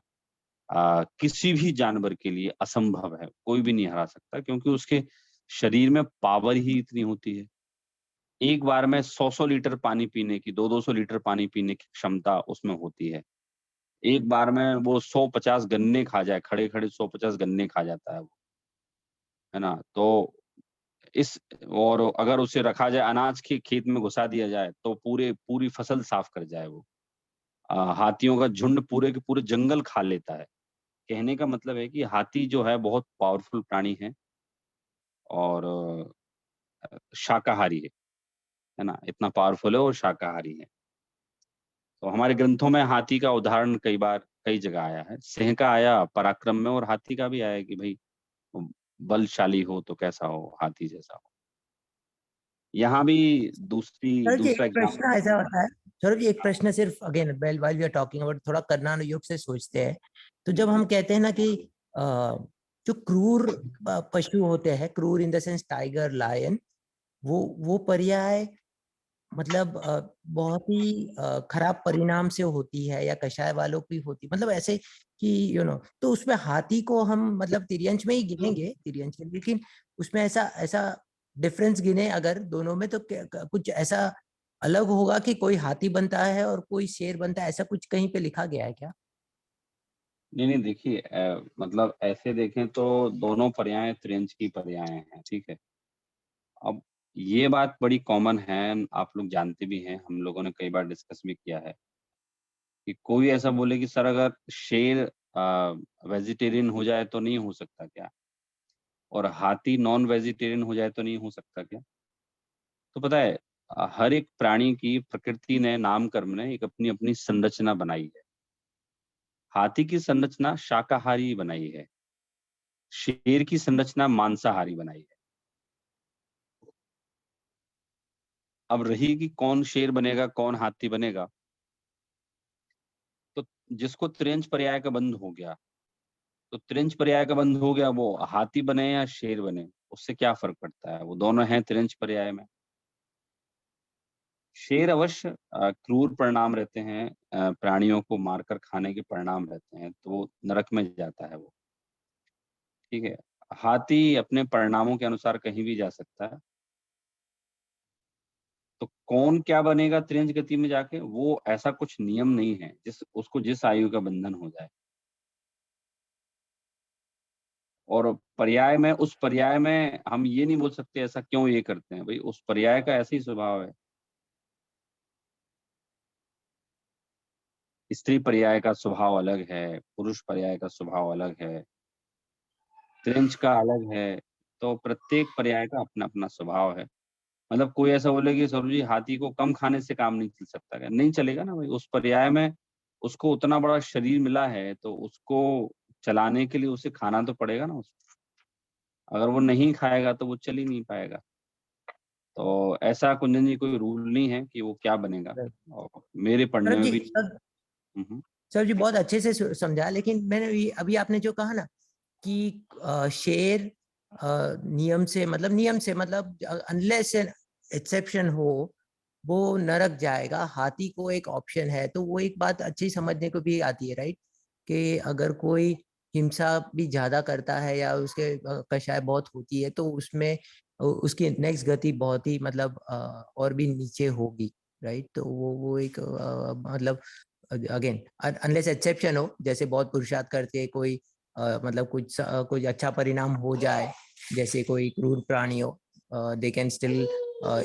Speaker 2: किसी भी जानवर के लिए असंभव है, कोई भी नहीं हरा सकता, क्योंकि उसके शरीर में पावर ही इतनी होती है। एक बार में 100-100 लीटर पानी पीने की, 200-200 लीटर पानी पीने की क्षमता उसमें होती है। एक बार में वो 150 गन्ने खा जाए, खड़े-खड़े 150 गन्ने खा जाता है वो, है ना? तो इस और अगर उसे रखा जाए, अनाज के खेत में घुसा दिया जाए, तो पूरी फसल साफ कर जाए वो। हाथियों का झुंड पूरे के पूरे जंगल खा लेता है। कहने का मतलब है कि हाथी जो है बहुत पावरफुल प्राणी है और शाकाहारी है ना? इतना पावरफुल है और शाकाहारी है। तो हमारे ग्रंथों में हाथी का उदाहरण कई जगह आया है। सिंह का आया पराक्रम में और हाथी का भी आया है कि भई बलशाली हो तो कैसा हो, हाथी जैसा हो। यहाँ भी
Speaker 1: सर जी
Speaker 2: दूसरा
Speaker 1: एक
Speaker 2: एग्ज़ाम्पल
Speaker 1: प्रश्न ऐसा होता है, सर जी एक प्रश्न सिर्फ again while we are talking about, थोड़ा कर्णानुयोग से सोचते हैं, तो जब हम कहते हैं ना कि जो क्रूर पशु होते हैं, क्रूर in the sense tiger, lion, वो पर्याय मतलब बहुत ही खराब परिणाम से होती है या कषाय वालों की होती, मतलब ऐसे कि तो उसमें हाथी को हम मतलब तिर्यंश में ही गिनेंगे, तिर्यंश में, लेकिन उसमें ऐसा ऐसा डिफरेंस गिने अगर दोनों में, तो कुछ ऐसा अलग होगा कि कोई हाथी बनता है और कोई शेर बनता है, ऐसा कुछ कहीं पे लिखा गया है क्या?
Speaker 2: नहीं देखिए मतलब ऐसे देखें तो दोनों पर्याय त्रियंच की पर्याय हैं, ठीक है? अब ये बात बड़ी कॉमन है, आप लोग जानते भी हैं, हम लोगों ने कई बार डिस्कस भी किया है कि कोई ऐसा बोले कि सर अगर शेर वेजिटेरियन हो जाए तो नहीं हो सकता क्या? और हाथी नॉन वेजिटेरियन हो जाए तो नहीं हो सकता क्या? तो पता है हर एक प्राणी की प्रकृति ने, नाम कर्म ने एक अपनी-अपनी संरचना बनाई है। हाथी की संरचना शाकाहारी बनाई है, शेर की संरचना मांसाहारी बनाई है। अब रही कि कौन शेर बनेगा, कौन हाथी बनेगा, तो जिसको त्रियंच पर्याय का बंध हो गया, तो त्रियंच पर्याय का बंध हो गया, वो हाथी बने या शेर बने, उससे क्या फ़र्क पड़ता है? वो दोनों हैं त्रियंच पर्याय में। शेर अवश्य क्रूर परिणाम रहते हैं, प्राणियों को मारकर खाने के परिणाम रहते हैं, तो वो नरक में जाता है वो, ठीक है? हाथी अपने परिणामों के अनुसार कहीं भी जा सकता है। तो कौन क्या बनेगा त्रियंच गति में जाके, वो ऐसा कुछ नियम नहीं है, उसको जिस आयु का बंधन हो जाए। और पर्याय में, उस पर्याय में हम ये नहीं बोल सकते ऐसा क्यों ये करते हैं, भई उस पर्याय का ऐसा ही स्वभाव है। स्त्री पर्याय का स्वभाव अलग है, पुरुष पर्याय का स्वभाव अलग है, त्रियंच का अलग है, तो प्रत्येक पर्याय का अपना-अपना स्वभाव है। मतलब कोई ऐसा बोले कि सौरभ जी हाथी को कम खाने से काम नहीं चल सकता क्या? नहीं चलेगा ना भाई, उस पर्याय में उसको उतना बड़ा शरीर मिला है, तो उसको चलाने के लिए उसे खाना तो पड़ेगा ना उसको। अगर वो नहीं खाएगा तो वो चल ही नहीं पाएगा। तो ऐसा कुंदन जी कोई रूल नहीं है कि वो क्या बनेगा, और मेरे पढ़ने
Speaker 1: सर
Speaker 2: में
Speaker 1: जी
Speaker 2: भी
Speaker 1: सर,
Speaker 2: हुँ, हुँ।
Speaker 1: सर जी बहुत अच्छे से समझा, लेकिन मैंने अभी आपने जो कहा ना कि शेर नियम से मतलब अनलेस एक्सेप्शन हो वो नरक जाएगा, हाथी को एक ऑप्शन है, तो वो एक बात अच्छी समझने को भी आती है, राइट? कि अगर कोई हिंसा भी ज्यादा करता है या उसके कषाय बहुत होती है, तो उसमें उसकी नेक्स्ट गति बहुत ही मतलब और भी नीचे होगी, राइट? तो वो एक मतलब अगेन अनलेस एक्सेप्शन हो, जैसे बहुत पुरुषार्थ करके कोई मतलब कुछ अच्छा परिणाम हो जाए, जैसे कोई क्रूर प्राणी हो, they can still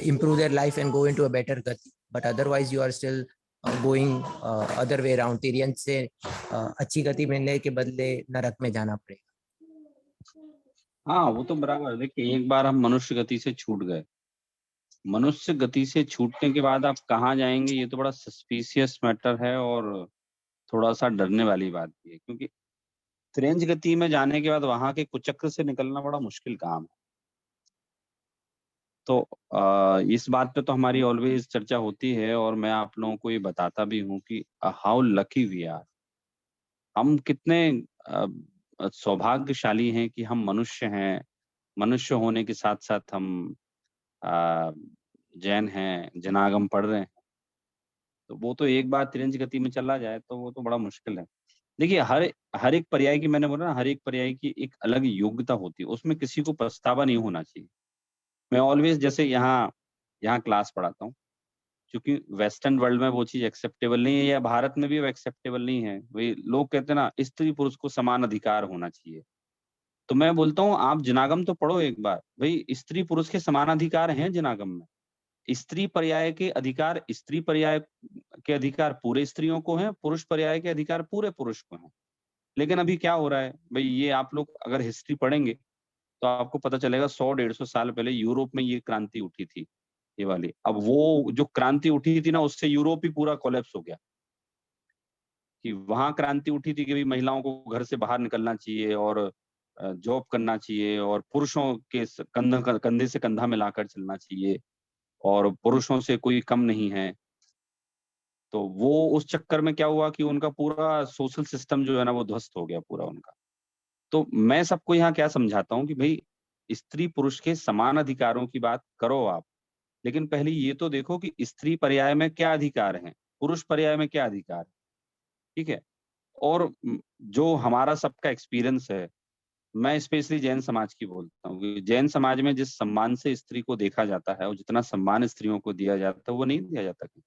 Speaker 1: improve their life and go into a better gati, but otherwise you are still going other way around, तिर्यंत से अच्छी गति मिलने के बदले नरक में जाना पड़ेगा।
Speaker 2: हाँ, वो तो बराबर है। देखिए एक बार हम मनुष्य गति से छूट गए। मनुष्य गति से छूटने के बाद आप कहाँ जाएँगे, ये तो बड़ा सस्पिशियस मैटर है और थोड़ा-सा डरने वाली बात भी है, क्योंकि त्रियंच गति में जाने के बाद वहाँ के कुचक्र से निकलना बड़ा मुश्किल काम है। तो इस बात पे तो हमारी ऑलवेज़ चर्चा होती है और मैं आप लोगों को ये बताता भी हूँ कि हाउ लकी वी आर। हम कितने अ, सौभाग्यशाली हैं कि हम मनुष्य हैं, मनुष्य होने के साथ-साथ हम अ, जैन हैं, जनागम पढ़ रहे हैं। तो वो तो एक बार तिरंज गति में चला जाए तो वो तो बड़ा मुश्किल है। देखिए हर हर एक पर्याय की, मैंने बोला ना, हर एक पर्याय की एक अलग योग्यता होती है, उसमें किसी को पछतावा नहीं होना चाहिए। मैं ऑलवेज़ जैसे यहाँ यहाँ क्लास पढ़ाता हूँ, क्योंकि वेस्टर्न वर्ल्ड में वो चीज़ एक्सेप्टेबल नहीं है या भारत में भी वो एक्सेप्टेबल नहीं है। वही लोग कहते हैं ना, स्त्री-पुरुष को समान अधिकार होना चाहिए। तो मैं बोलता हूँ आप जनागम तो पढ़ो एक बार, भई स्त्री-पुरुष के समान अधिकार हैं जनागम में। स्त्री पर्याय के अधिकार स्त्री पर्याय के अधिकार पूरे स्त्रियों को हैं, पुरुष पर्याय के अधिकार पूरे पुरुष को हैं। लेकिन अभी क्या हो रहा है, भई ये आप लोग अगर हिस्ट्री पढ़ेंगे, तो आपको पता चलेगा 100 150 साल पहले यूरोप में ये क्रांति उठी थी, ये वाली। अब वो जो क्रांति उठी थी ना, उससे यूरोप ही पूरा कोलैप्स हो गया। कि वहाँ क्रांति उठी थी कि भई महिलाओं को घर से बाहर निकलना चाहिए और जॉब करना चाहिए और पुरुषों के कंधे से कंधा मिलाकर चलना चाहिए और पुरुषों से कोई कम नहीं है। तो वो उस चक्कर में क्या हुआ कि उनका पूरा सोशल सिस्टम जो है ना, वो ध्वस्त हो गया पूरा उनका। तो मैं सबको यहाँ क्या समझाता हूँ कि भई स्त्री-पुरुष के समान अधिकारों की बात करो आप, लेकिन पहले ये तो देखो कि स्त्री पर्याय में क्या अधिकार हैं, पुरुष पर्याय में क्या अधिकार है, ठीक है? और जो हमारा सबका एक्सपीरियंस है, मैं स्पेशली जैन समाज की बोलता हूँ कि जैन समाज में जिस सम्मान से स्त्री को देखा जाता है और जितना सम्मान स्त्रियों को दिया जाता है, वो नहीं दिया जाता कहीं।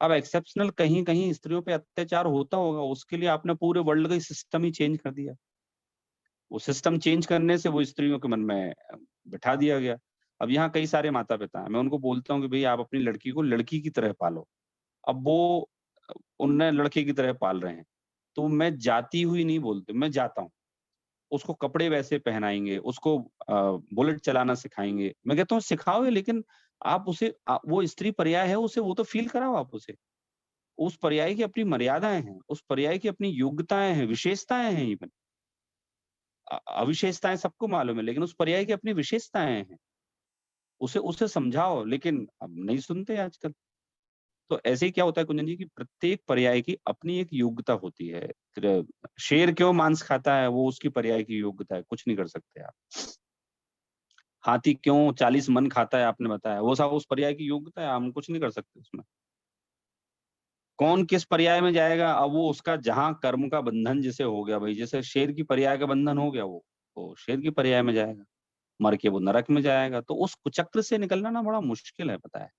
Speaker 2: अब एक्सेप्शनल कहीं-कहीं स्त्रियों पे अत्याचार होता होगा, उसके लिए आपने पूरे वर्ल्ड का ही सिस्टम ही चेंज कर दिया। वो सिस्टम चेंज करने से वो स्त्रियों के मन में बिठा दिया गया। अब यहाँ कई सारे माता-पिता हैं, मैं उनको बोलता हूँ कि भई आप अपनी लड़की को लड़की की तरह पालो। अब वो उन्हें लड़के की तरह पाल रहे हैं। तो मैं जाती हुई नहीं बोलते, मैं जाता हूँ। उसको कपड़े वैसे पहनाएँगे, उसको बुलेट चलाना सिखाएँगे। मैं कहता हूँ सिखाओ लेकिन आप उसे वो स्त्री पर्याय है, उसे वो तो फ़ील कराओ आप उसे। उस पर्याय की अपनी मर्यादाएँ हैं, उस पर्याय की अपनी योग्यताएँ हैं, विशेषताएँ हैं इवन। अविशेषताएँ सबको मालूम है, लेकिन उस पर्याय की अपनी विशेषताएँ हैं। उसे उसे समझाओ, लेकिन अब नहीं सुनते आजकल। तो ऐसे ही क्या होता है कुंदन जी कि प्रत्येक पर्याय की अपनी एक योग्यता होती है। शेर क्यों मांस खाता है, वो उसकी पर्याय की योग्यता है, कुछ नहीं कर सकते आप। हाथी क्यों 40 मन खाता है, आपने बताया, वो सब उस पर्याय की योग्यता है, हम कुछ नहीं कर सकते उसमें। कौन किस पर्याय में जाएगा, अब वो उसका जहाँ कर्म का बंधन जिसे हो गया भई, जैसे शेर की पर्याय का बंधन हो गया वो, तो शेर की पर्याय में जाएगा, मर के वो नरक में जाएगा। तो उस कुचक्र से निकलना ना बड़ा मुश्किल है, पता है।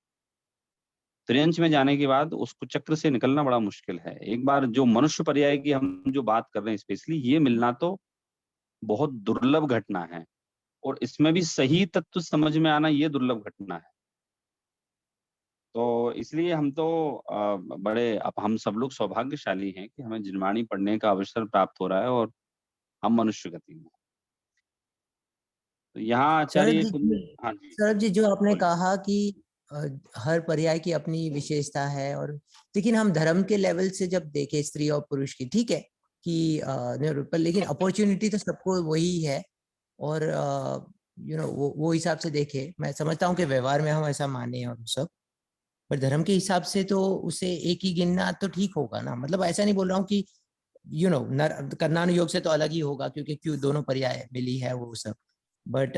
Speaker 2: त्रियंच में जाने के बाद उस कुचक्र से निकलना बड़ा मुश्किल है। एक बार जो मनुष्य पर्याय की हम जो बात कर रहे हैं स्पेशली, ये मिलना तो बहुत दुर्लभ घटना है और इसमें भी सही तत्व समझ में आना ये दुर्लभ घटना है। तो इसलिए हम तो बड़े अब हम सब लोग सौभाग्यशाली हैं कि हमें जिनवाणी पढ़ने का अवसर प्राप्त हो रहा है और हम मनुष्य गति में हैं। तो यहाँ
Speaker 1: सौरभ
Speaker 2: आचार्य
Speaker 1: जी
Speaker 2: कुंद हाँ जी,
Speaker 1: सौरभ जी, जो आपने
Speaker 2: बोलिए।
Speaker 1: कहा कि अ, हर पर्याय की अपनी विशेषता है, और लेकिन हम धर्म के लेवल से जब देखें स्त्री और पुरुष की, ठीक है कि पर लेकिन अपॉर्चुनिटी तो सबको वही है। और वो हिसाब से देखे, मैं समझता हूँ कि व्यवहार में हम ऐसा माने और सब, पर धर्म के हिसाब से तो उसे एक ही गिनना तो ठीक होगा ना। मतलब ऐसा नहीं बोल रहा हूँ कि नर कर्णानुयोग से तो अलग ही होगा, क्योंकि क्यों दोनों पर्याय मिली है वो सब। बट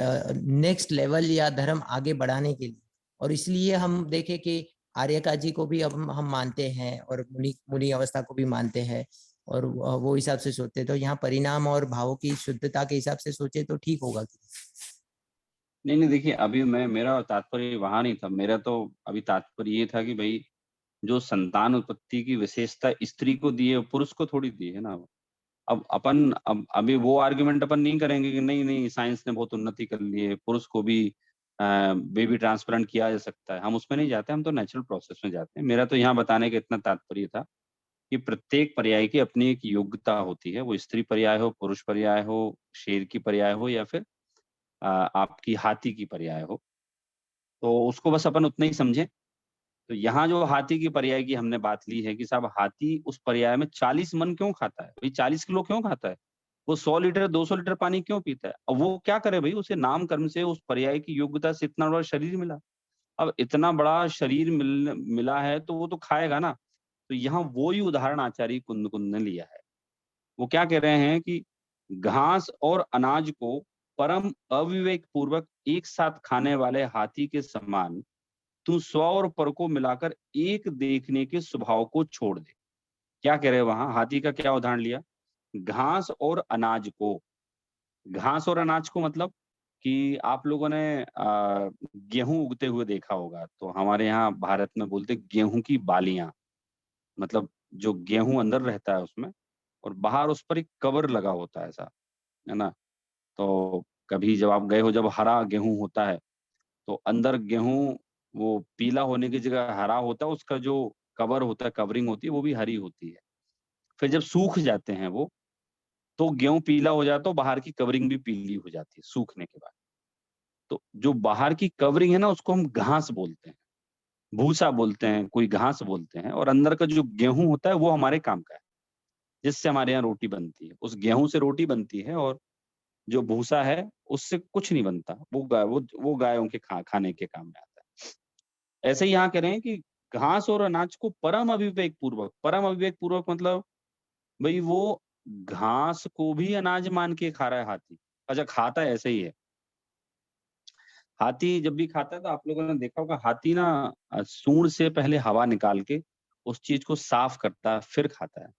Speaker 1: नेक्स्ट लेवल या धर्म आगे बढ़ाने के लिए, और इसलिए हम देखें कि आर्यका जी को भी अब हम मानते हैं और मुनि मुनि अवस्था को भी मानते हैं, और वो हिसाब से सोचते हैं। तो यहाँ परिणाम और भावों की शुद्धता के हिसाब से सोचे तो ठीक होगा।
Speaker 2: नहीं, नहीं देखिए अभी मेरा तात्पर्य वहाँ नहीं था। मेरा तो अभी तात्पर्य ये था कि भई जो संतान उत्पत्ति की विशेषता स्त्री को दी है, पुरुष को थोड़ी दी है ना। अब अभी वो आर्गुमेंट अपन नहीं करेंगे कि नहीं साइंस ने बहुत उन्नति कर ली है, पुरुष को भी बेबी ट्रांसप्लांट किया जा सकता है। हम उसमें नहीं जाते, हम तो नेचुरल प्रोसेस में जाते हैं। मेरा तो यहाँ बताने का इतना तात्पर्य था कि प्रत्येक पर्याय की अपनी एक योग्यता होती है। वो स्त्री पर्याय हो, पुरुष पर्याय हो, शेर की पर्याय हो या फिर आपकी हाथी की पर्याय हो। तो उसको बस अपन उतना ही समझें। तो यहाँ जो हाथी की पर्याय की हमने बात ली है कि साहब हाथी उस पर्याय में 40 मन क्यों खाता है? भई 40 किलो क्यों खाता है? वो 100 लीटर 200 लीटर पानी क्यों पीता है? अब वो क्या करे भई, उसे नाम कर्म से उस पर्याय की योग्यता से इतना बड़ा शरीर मिला। अब इतना बड़ा शरीर मिला है तो वो तो खाएगा ना। तो यहाँ वो ही उदाहरण आचार्य कुंद कुंद ने लिया है। वो क्या कह रहे हैं कि घास और अनाज को परम अविवेक पूर्वक एक साथ खाने वाले हाथी के समान तू स्व और पर को मिलाकर एक देखने के स्वभाव को छोड़ दे। क्या कह रहे हैं वहां? हाथी का क्या उदाहरण लिया? घास और अनाज को। घास और अनाज को मतलब कि आप लोगों ने गेहूं उगते हुए देखा होगा, तो हमारे यहाँ भारत में बोलते गेहूं की बालियां, मतलब जो गेहूं अंदर रहता है उसमें, और बाहर उस पर एक कवर लगा होता है ऐसा, है ना? तो कभी जब आप गए हो, जब हरा गेहूं होता है तो अंदर गेहूं वो पीला होने की जगह हरा होता है, उसका जो कवर होता है, कवरिंग होती है, वो भी हरी होती है। फिर जब सूख जाते हैं वो, तो गेहूं पीला हो जाता है, तो बाहर की कवरिंग भी पीली हो जाती है सूखने के बाद। तो जो बाहर की कवरिंग है ना, उसको हम घास बोलते हैं, भूसा बोलते हैं, कोई घास बोलते हैं, और अंदर का जो गेहूं होता है वो हमारे काम का है, जिससे हमारे यहाँ रोटी बनती है। उस गेहूं से रोटी बनती है, और जो भूसा है उससे कुछ नहीं बनता, वो गायों के खाने के काम में आता है। ऐसे ही यहाँ कह रहे हैं कि घास और अनाज को परम अविवेक पूर्वक मतलब भाई वो घास को भी अनाज मान के खा रहा है हाथी। अच्छा, खाता है ऐसे ही है। हाथी जब भी खाता है तो आप लोगों ने देखा होगा, हाथी ना सूंड से पहले हवा निकाल के उस चीज को साफ करता है, फिर खाता है।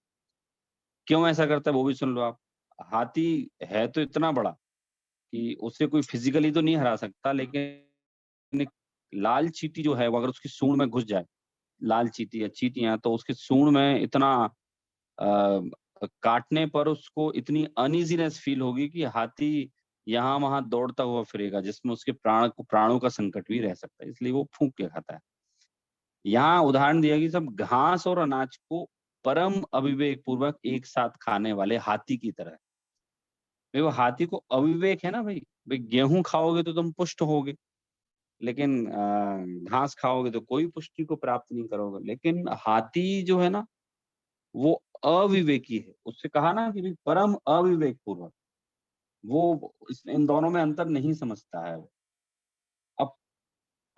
Speaker 2: क्यों ऐसा करता है वो भी सुन लो आप। हाथी है तो इतना बड़ा कि उससे कोई फिजिकली तो नहीं हरा सकता, लेकिन एक लाल चींटी जो है वो अगर उसकी सूंड में घुस जाए, लाल चींटी या चींटियां, तो उसकी सूंड में इतना काटने पर उसको इतनी अनईजीनेस फील होगी कि हाथी यहाँ वहां दौड़ता हुआ फिरेगा, जिसमें उसके प्राणों का संकट भी रह सकता है, इसलिए वो फूंक के खाता है। यहाँ उदाहरण दिया कि सब घास और अनाज को परम अविवेक पूर्वक एक साथ खाने वाले हाथी की तरह। भाई वो हाथी को अविवेक है ना भाई। भाई गेहूं खाओगे तो तुम पुष्ट होगे, लेकिन घास खाओगे तो कोई पुष्टि को प्राप्त नहीं करोगे। लेकिन हाथी जो है ना, वो अविवेकी है। उससे कहा ना कि भाई परम अविवेक पूर्वक, वो इन दोनों में अंतर नहीं समझता है वो। अब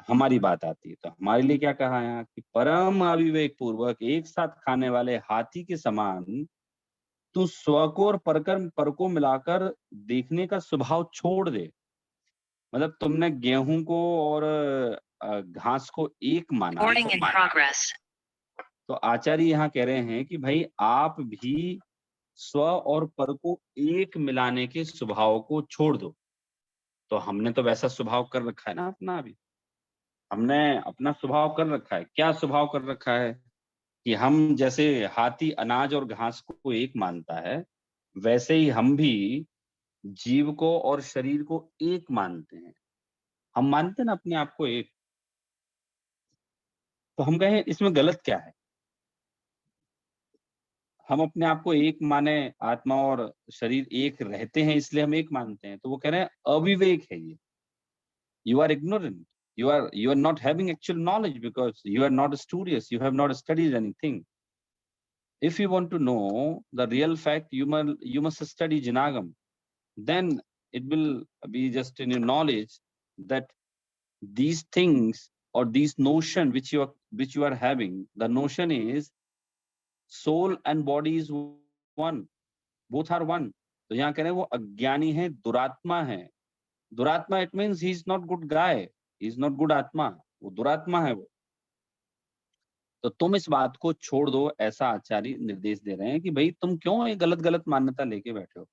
Speaker 2: हमारी बात आती है, तो हमारे लिए क्या कहा है यहाँ कि परम अविवेक पूर्वक एक साथ खाने वाले हाथी के समान तू स्व को और पर को मिलाकर देखने का स्वभाव छोड़ दे। मतलब तुमने गेहूं को और घास को एक माना, तो आचार्य यहाँ कह रहे हैं कि भाई आप भी स्व और पर को एक मिलाने के स्वभाव को छोड़ दो। तो हमने तो वैसा स्वभाव कर रखा है ना अपना। अभी हमने अपना स्वभाव कर रखा है। क्या स्वभाव कर रखा है कि हम जैसे हाथी अनाज और घास को एक मानता है, वैसे ही हम भी जीव को और शरीर को एक मानते हैं। हम मानते हैं ना अपने आप को एक। तो हम कहें इसमें गलत क्या है? हम अपने आप को एक माने, आत्मा और शरीर एक रहते हैं इसलिए हम एक मानते हैं। तो वो कह रहे हैं अविवेक है ये। You are ignorant. You are not having actual knowledge because you are not studious. You have not studied anything. If you want to know the real fact, you must study Janagam. Then it will be just in your knowledge that these things or these notion which you are having, the notion is soul and body is one. Both are one. तो यहाँ कह रहे हैं वो अज्ञानी है, दुरात्मा है। दुरात्मा it means he is not good guy, he is not good आत्मा, वो दुरात्मा है वो। तो तुम इस बात को छोड़ दो, ऐसा आचार्य निर्देश दे रहे हैं कि भाई तुम क्यों ये गलत गलत मान्यता लेके बैठे हो।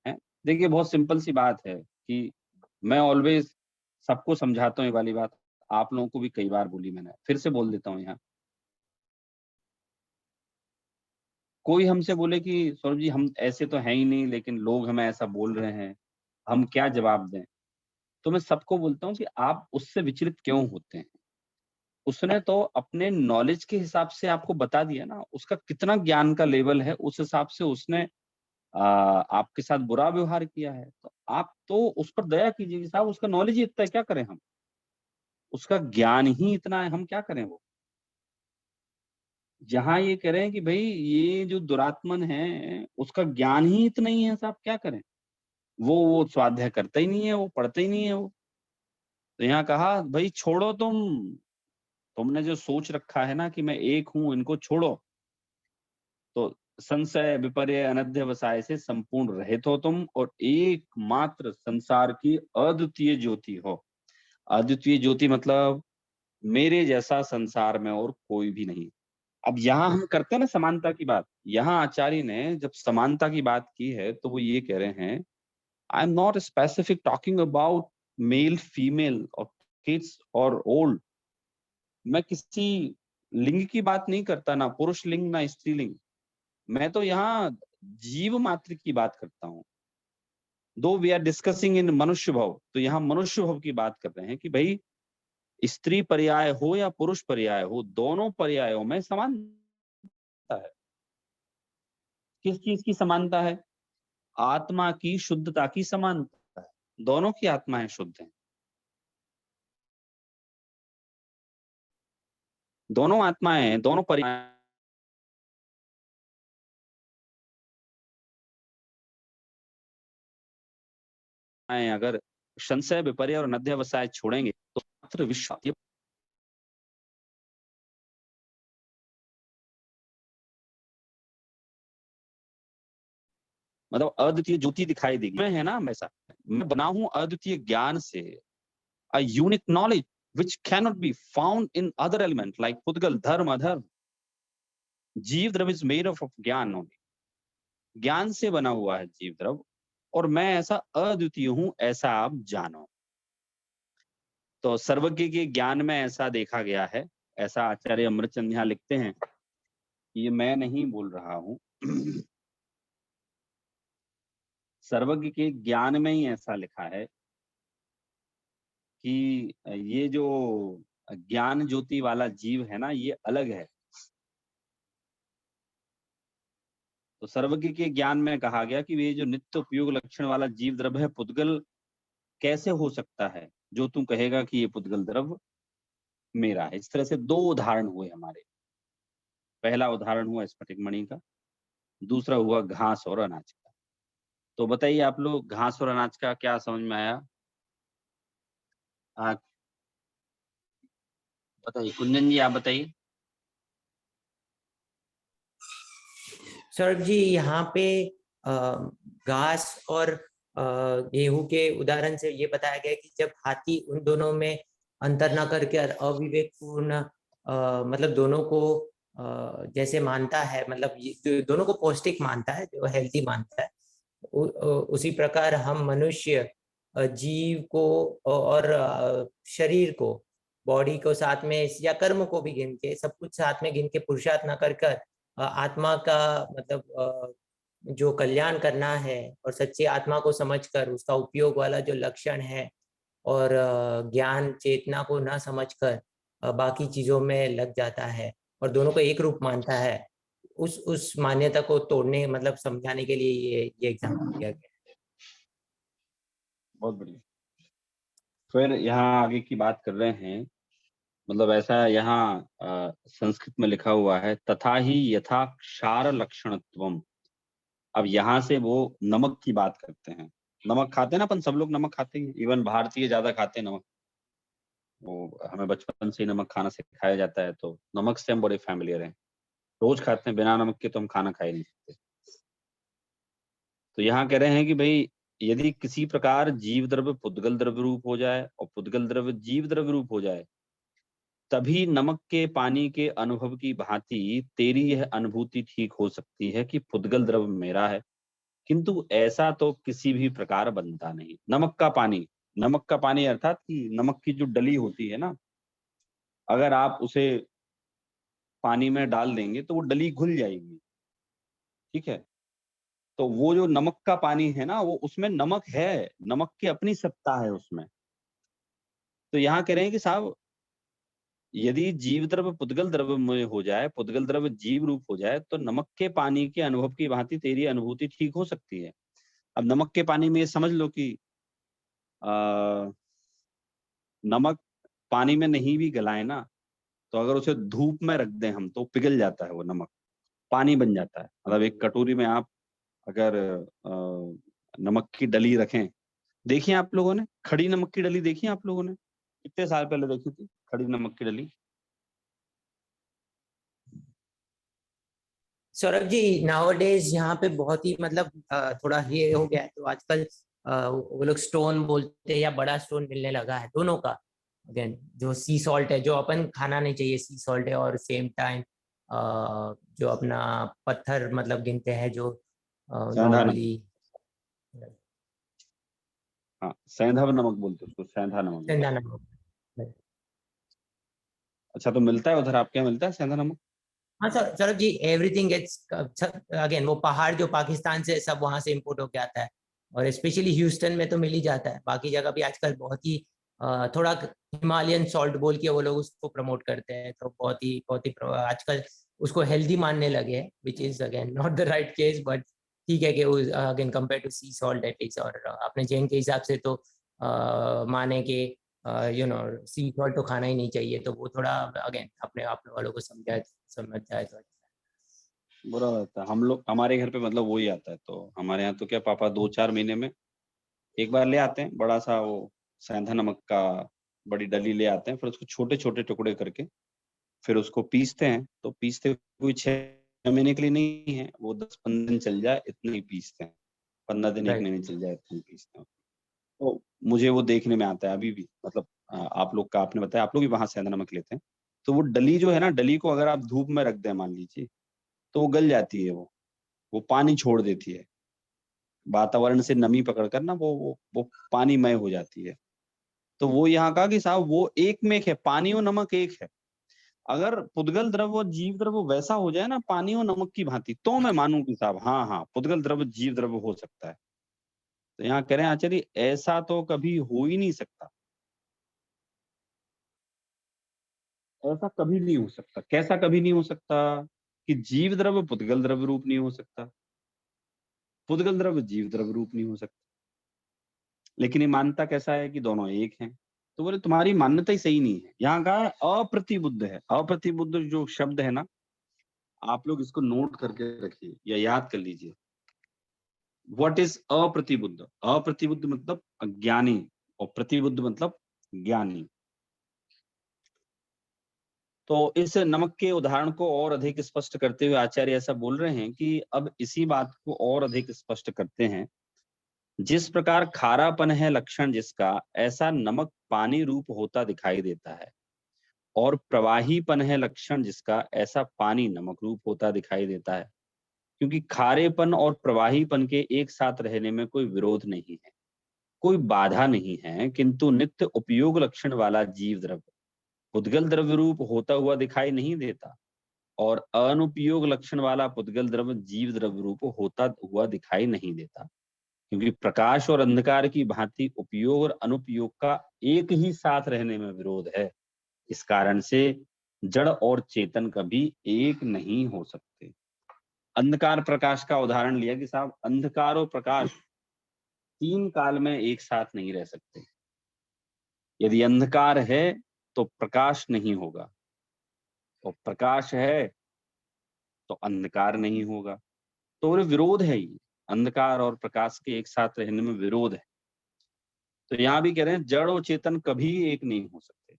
Speaker 2: हैं? देखिए बहुत सिंपल सी बात है कि मैं ऑलवेज सबको समझाता हूँ ये वाली बात। आप लोगों को भी कई बार बोली मैंने, फिर से बोल देता हूँ यहाँ। कोई हमसे बोले कि सौरभ जी हम ऐसे तो हैं ही नहीं, लेकिन लोग हमें ऐसा बोल रहे हैं, हम क्या जवाब दें? तो मैं सबको बोलता हूँ कि आप उससे विचलित क्यों होते हैं? उसने तो अपने नॉलेज के हिसाब से आपको बता दिया ना, उसका कितना ज्ञान का लेवल है, उस हिसाब से उसने आपके साथ बुरा व्यवहार किया है। तो आप तो उस पर दया कीजिए कि साहब उसका नॉलेज ही इतना है, क्या करें हम? उसका ज्ञान ही इतना है, हम क्या करें वो? जहाँ ये कह रहे हैं कि भाई ये जो दुरात्मन है, उसका ज्ञान ही इतना ही है साहब, क्या करें? वो स्वाध्याय करता ही नहीं है, वो पढ़ता ही नहीं है वो। तो यहाँ कहा भाई छोड़ो तुमने जो सोच रखा है ना कि मैं एक हूँ, इनको छोड़ो। तो संशय विपर्य अनध्यवसाय से संपूर्ण रहित हो तुम और एकमात्र संसार की अद्वितीय ज्योति हो। अद्वितीय ज्योति मतलब मेरे जैसा संसार में और कोई भी नहीं। अब यहाँ हम करते हैं ना समानता की बात, यहाँ आचार्य ने जब समानता की बात की है तो वो ये कह रहे हैं, आई am not specific talking about male female और किड्स और ओल्ड। मैं किसी लिंग की बात नहीं करता, ना पुरुष लिंग ना स्त्रीलिंग। मैं तो यहाँ जीव मात्र की बात करता हूँ। दो वी आर डिस्कसिंग इन मनुष्य भाव, तो यहाँ मनुष्य भाव की बात कर रहे हैं कि भाई स्त्री पर्याय हो या पुरुष पर्याय हो, दोनों पर्यायों में समानता है। किस चीज की समानता है? आत्मा की शुद्धता की समानता है। दोनों की आत्माएं शुद्ध हैं, दोनों आत्माएं, दोनों पर्याय अगर संशय विपर्य और अनध्यवसाय छोड़ेंगे तो मात्र विश्व, ये मतलब अद्वितीय ज्योति दिखाई देगी। मैं है ना वैसा, मैं बना हूं अद्वितीय ज्ञान से, a unique knowledge which cannot be found in other element like पुद्गल धर्म अधर्म। जीव द्रव्य is made of ज्ञान only, ज्ञान से बना हुआ है जीव द्रव्य, और मैं ऐसा अद्वितीय हूं, ऐसा आप जानो। तो सर्वज्ञ के ज्ञान में ऐसा देखा गया है, ऐसा आचार्य अमृतचंद यहाँ लिखते हैं, ये मैं नहीं बोल रहा हूं, सर्वज्ञ के ज्ञान में ही ऐसा लिखा है कि ये जो ज्ञान ज्योति वाला जीव है ना, ये अलग है। तो सर्वज्ञ के ज्ञान में कहा गया कि ये जो नित्य उपयोग लक्षण वाला जीव द्रव्य है, पुद्गल कैसे हो सकता है जो तू कहेगा कि ये पुद्गल द्रव्य मेरा है। इस तरह से दो उदाहरण हुए हमारे। पहला उदाहरण हुआ स्फटिक मणि का, दूसरा हुआ घास और अनाज का। तो बताइए आप लोग, घास और अनाज का क्या समझ में आया? बताइए कुंजन जी, आप बताइए।
Speaker 1: सौरभ जी, यहाँ पे घास और गेहूं के उदाहरण से ये बताया गया कि जब हाथी उन दोनों में अंतर न करके अविवेकपूर्ण मतलब दोनों को जैसे मानता है, मतलब दोनों को पौष्टिक मानता है, जो हेल्थी मानता है, उसी प्रकार हम मनुष्य जीव को और शरीर को, बॉडी को साथ में या कर्म को भी गिन के, सब कुछ साथ में गिन के पुरुषार्थ न कर आत्मा का मतलब जो कल्याण करना है और सच्ची आत्मा को समझकर उसका उपयोग वाला जो लक्षण है, और ज्ञान चेतना को न समझकर बाकी चीजों में लग जाता है और दोनों को एक रूप मानता है। उस मान्यता को तोड़ने, मतलब समझाने के लिए ये एग्जाम्पल दिया गया।
Speaker 2: बहुत बढ़िया। फिर यहाँ आगे की बात कर रहे हैं, मतलब ऐसा यहाँ संस्कृत में लिखा हुआ है, तथा ही यथा क्षार लक्षणत्वम। अब यहाँ से वो नमक की बात करते हैं। नमक खाते हैं ना अपन, सब लोग नमक खाते हैं, इवन भारतीय ज्यादा खाते हैं नमक। वो हमें बचपन से ही नमक खाना सिखाया जाता है, तो नमक से हम बड़े फैमिलियर हैं, रोज खाते हैं। बिना नमक के तो हम खाना खा ही नहीं सकते। तो यहाँ कह रहे हैं कि भाई यदि किसी प्रकार जीव द्रव्य पुद्गल द्रव्य रूप हो जाए और पुद्गल द्रव्य जीव द्रव्य रूप हो जाए, तभी नमक के पानी के अनुभव की भांति तेरी यह अनुभूति ठीक हो सकती है कि पुद्गल द्रव्य मेरा है, किंतु ऐसा तो किसी भी प्रकार बनता नहीं। नमक का पानी अर्थात कि नमक की जो डली होती है ना, अगर आप उसे पानी में डाल देंगे तो वो डली घुल जाएगी, ठीक है। तो वो जो नमक का पानी है ना, वो उसमें नमक है, नमक की अपनी सत्ता है उसमें। तो यहाँ कह रहे हैं कि साहब यदि जीव द्रव्य पुद्गल द्रव्य में हो जाए, पुद्गल द्रव्य जीव रूप हो जाए, तो नमक के पानी के अनुभव की भांति तेरी अनुभूति ठीक हो सकती है। अब नमक के पानी में ये समझ लो कि नमक पानी में नहीं भी गलाए ना, तो अगर उसे धूप में रख दें हम, तो पिघल जाता है, वो नमक पानी बन जाता है। मतलब एक कटोरी में आप अगर नमक की डली रखें, देखिए आप लोगों ने खड़ी नमक की डली देखी आप लोगों ने? कितने साल पहले देखी थी खड़ी नमक की डली?
Speaker 1: सौरभ जी नाउअडेज यहाँ पे बहुत ही मतलब थोड़ा ये हो गया है, तो आजकल वो लोग स्टोन बोलते हैं या बड़ा स्टोन मिलने लगा है दोनों का। अगेन जो सी सॉल्ट है जो अपन खाना नहीं चाहिए, सी सॉल्ट है, और सेम टाइम जो अपना पत्थर मतलब गिनते हैं जो
Speaker 2: सैंधा नमक,
Speaker 1: नॉर्मली
Speaker 2: हाँ सैंधव नमक बोलते हैं उसको, सैंधा नमक बोलते
Speaker 1: सेंधा
Speaker 2: हैं।
Speaker 1: नमक।
Speaker 2: अच्छा तो मिलता है उधर, आपके यहाँ मिलता है सैंधा नमक?
Speaker 1: हाँ sir, Saurabh ji everything it's again वो पहाड़ जो पाकिस्तान से सब वहां से इंपोर्ट होके आता है, और स्पेशली ह्यूस्टन में तो मिल ही जाता है। बाकी जगह भी आजकल बहुत ही थोड़ा हिमालयन सॉल्ट बोल के वो लोग उसको प्रमोट करते हैं, तो बहुत ही आजकल उसको हेल्दी मानने लगे हैं, which is again not the right case, but ठीक है कि again compare to sea salt at least. और अपने जैन के हिसाब से तो माने के सी सॉल्ट तो खाना ही नहीं चाहिए, तो वो थोड़ा अगेन अपने आप वालों को समझ जाए तो अच्छा।
Speaker 2: बुरा रहता है। हम लोग, हमारे घर पे मतलब वही आता है, तो हमारे यहाँ तो क्या पापा 2-4 महीने में एक बार ले आते हैं, बड़ा सा वो सेंधा नमक का बड़ी डली ले आते हैं, फिर उसको छोटे छोटे टुकड़े करके फिर उसको पीसते हैं। तो पीसते कोई 6 महीने के लिए नहीं है, वो 10-15 दिन चल जाए इतने ही पीसते हैं, 15 दिन 1
Speaker 1: राइट।
Speaker 2: महीने चल जाए इतने ही पीसते हैं। तो मुझे वो देखने में आता है अभी भी, मतलब आप लोग का आपने बताया आप लोग भी वहां सेंधा नमक लेते हैं, तो वो डली जो है ना, डली को अगर आप धूप में रख दें मान लीजिए, तो वो गल जाती है, वो पानी छोड़ देती है, वातावरण से नमी पकड़कर ना वो पानीमय हो जाती है। तो वो यहाँ कहा कि साहब वो एक में एक है, पानी और नमक एक है। अगर पुद्गल द्रव्य और जीव द्रव्य वैसा हो जाए ना पानी और नमक की भांति, तो मैं मानूं कि साहब हाँ हाँ पुद्गल द्रव्य जीव द्रव्य हो सकता है। तो यहाँ कह रहे हैं आचार्य ऐसा तो कभी हो ही नहीं सकता, ऐसा कभी नहीं हो सकता। कैसा कभी नहीं हो सकता? कि जीव द्रव्य पुद्गल द्रव्य रूप नहीं हो सकता, पुद्गल द्रव्य जीव द्रव्य रूप नहीं हो सकता। लेकिन ये मान्यता कैसा है कि दोनों एक हैं। तो बोले तुम्हारी मान्यता ही सही नहीं है। यहाँ कहा है अप्रतिबुद्ध है। अप्रतिबुद्ध जो शब्द है ना, आप लोग इसको नोट करके रखिए या याद कर लीजिए। What is अप्रतिबुद्ध? अप्रतिबुद्ध मतलब अज्ञानी, और प्रतिबुद्ध मतलब ज्ञानी। तो इस नमक के उदाहरण को और अधिक स्पष्ट करते हुए आचार्य ऐसा बोल रहे हैं कि अब इसी बात को और अधिक स्पष्ट करते हैं। जिस प्रकार खारापन है लक्षण जिसका, ऐसा नमक पानी रूप होता दिखाई देता है, और प्रवाहीपन है लक्षण जिसका, ऐसा पानी नमक रूप होता दिखाई देता है। क्योंकि खारेपन और प्रवाहीपन के एक साथ रहने में कोई विरोध नहीं है, कोई बाधा नहीं है, किंतु नित्य उपयोग लक्षण वाला जीव द्रव्य पुद्गल द्रव्य रूप होता हुआ दिखाई नहीं देता, और अनुपयोग लक्षण वाला पुद्गल द्रव्य जीव द्रव्य रूप होता हुआ दिखाई नहीं देता। क्योंकि प्रकाश और अंधकार की भांति उपयोग और अनुपयोग का एक ही साथ रहने में विरोध है। इस कारण से जड़ और चेतन कभी एक नहीं हो सकते। अंधकार प्रकाश का उदाहरण लिया कि साहब अंधकार और प्रकाश 3 काल में एक साथ नहीं रह सकते। यदि अंधकार है तो प्रकाश नहीं होगा, और प्रकाश है तो अंधकार नहीं होगा। तो वो विरोध है ये, अंधकार और प्रकाश के एक साथ रहने में विरोध है। तो यहाँ भी कह रहे हैं जड़ और चेतन कभी एक नहीं हो सकते।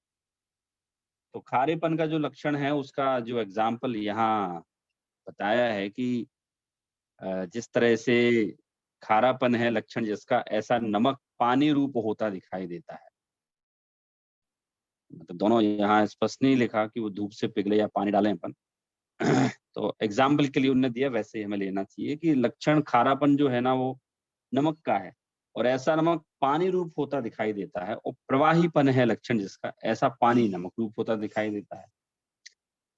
Speaker 2: तो खारेपन का जो लक्षण है उसका जो एग्जाम्पल यहाँ बताया है कि जिस तरह से खारापन है लक्षण जिसका, ऐसा नमक पानी रूप होता दिखाई देता है। मतलब दोनों यहाँ स्पष्ट नहीं लिखा कि वो धूप से पिघले या पानी डालें अपन। तो एग्जाम्पल के लिए उन्होंने दिया, वैसे ही हमें लेना चाहिए कि लक्षण खारापन जो है ना वो नमक का है, और ऐसा नमक पानी रूप होता दिखाई देता है, और प्रवाहीपन है लक्षण जिसका, ऐसा पानी नमक रूप होता दिखाई देता है।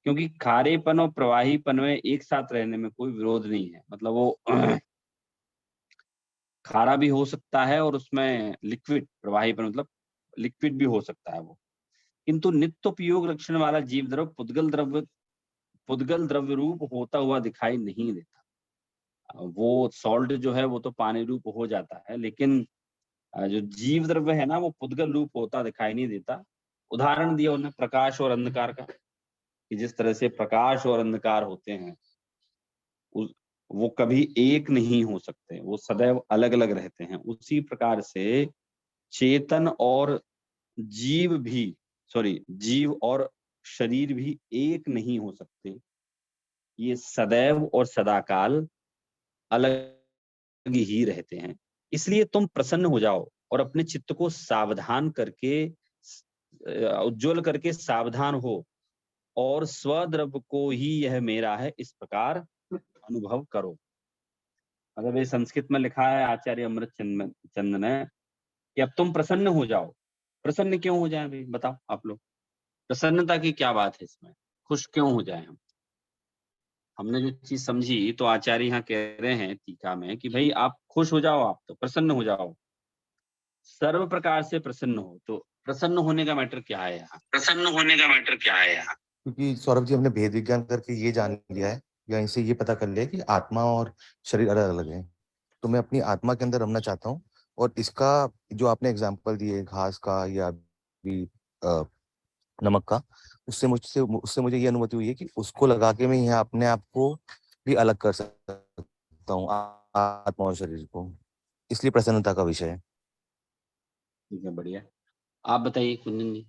Speaker 2: क्योंकि खारेपन और प्रवाहीपन में एक साथ रहने में कोई विरोध नहीं है। मतलब वो खारा भी हो सकता है और उसमें लिक्विड प्रवाहीपन मतलब लिक्विड भी हो सकता है वो। किंतु नित्य उपयोग लक्षण वाला जीव द्रव्य पुद्गल द्रव्य रूप होता हुआ दिखाई नहीं देता। वो सॉल्ट जो है वो तो पानी रूप हो जाता है, लेकिन जो जीव द्रव्य है ना वो पुद्गल रूप होता दिखाई नहीं देता। उदाहरण दिया उन्होंने प्रकाश और अंधकार का, कि जिस तरह से प्रकाश और अंधकार होते हैं वो कभी एक नहीं हो सकते, वो सदैव अलग अलग रहते हैं। उसी प्रकार से चेतन और जीव भी, जीव और शरीर भी एक नहीं हो सकते। ये सदैव और सदाकाल अलग ही रहते हैं। इसलिए तुम प्रसन्न हो जाओ और अपने चित्त को सावधान करके उज्ज्वल करके सावधान हो और स्वद्रव्य को ही यह मेरा है इस प्रकार अनुभव करो। मतलब ये संस्कृत में लिखा है आचार्य अमृत चंद ने कि अब तुम प्रसन्न हो जाओ। प्रसन्न क्यों हो जाए भाई, बताओ आप लोग। प्रसन्नता की क्या बात है इसमें, खुश क्यों हो जाए हम? हमने जो चीज समझी तो आचार्य यहाँ कह रहे हैं टीका में कि भाई आप खुश हो जाओ, आप तो प्रसन्न हो जाओ, सर्व प्रकार से प्रसन्न हो। तो प्रसन्न होने का मैटर क्या है यहाँ? प्रसन्न होने का मैटर क्या है यहाँ?
Speaker 5: क्योंकि सौरभ जी हमने भेद विज्ञान करके ये जान लिया है या इनसे ये पता कर लिया है कि आत्मा और शरीर अलग अलग है। तो मैं अपनी आत्मा के अंदर रमना चाहता हूँ और इसका जो आपने एग्जाम्पल दिए घास का या भी नमक का, उससे मुझे ये अनुभूति हुई है कि उसको लगा के मैं यहाँ अपने आप को भी अलग कर सकता हूँ आत्मा और शरीर को, इसलिए प्रसन्नता का विषय है।
Speaker 2: ठीक है, बढ़िया। आप बताइए कुंदन जी।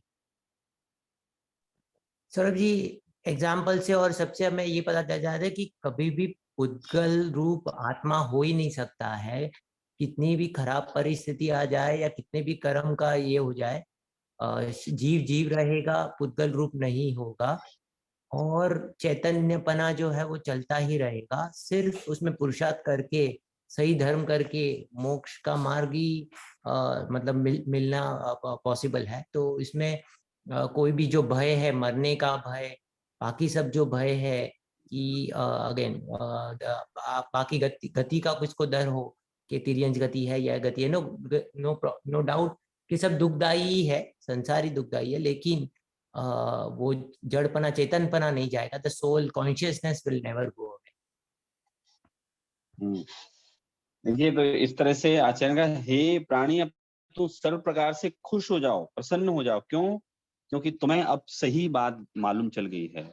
Speaker 1: सौरभ जी, एग्जाम्पल से और सबसे हमें ये पता चल जाता है कि कभी भी पुद्गल रूप आत्मा हो ही नहीं सकता है। कितनी भी खराब परिस्थिति आ जाए या कितने भी कर्म का ये हो जाए, जीव जीव रहेगा, पुद्गल रूप नहीं होगा और चैतन्यपना जो है वो चलता ही रहेगा। सिर्फ उसमें पुरुषार्थ करके, सही धर्म करके मोक्ष का मार्ग ही मतलब मिलना पॉसिबल है। तो इसमें कोई भी जो भय है, मरने का भय, बाकी सब जो भय है कि अगेन बाकी गति का कुछ को डर हो कि तिर्यंच गति है या गति है, नो डाउट कि सब दुखदाई ही है, संसारी दुखदाई है, लेकिन वो जड़पना चेतनपना नहीं जाएगा। The soul consciousness will never go away.
Speaker 2: देखिए, तो इस तरह से आचार्य का हे प्राणी अब तो सर्व प्रकार से खुश हो जाओ, प्रसन्न हो जाओ। क्यों? क्योंकि तुम्हें अब सही बात मालूम चल गई है।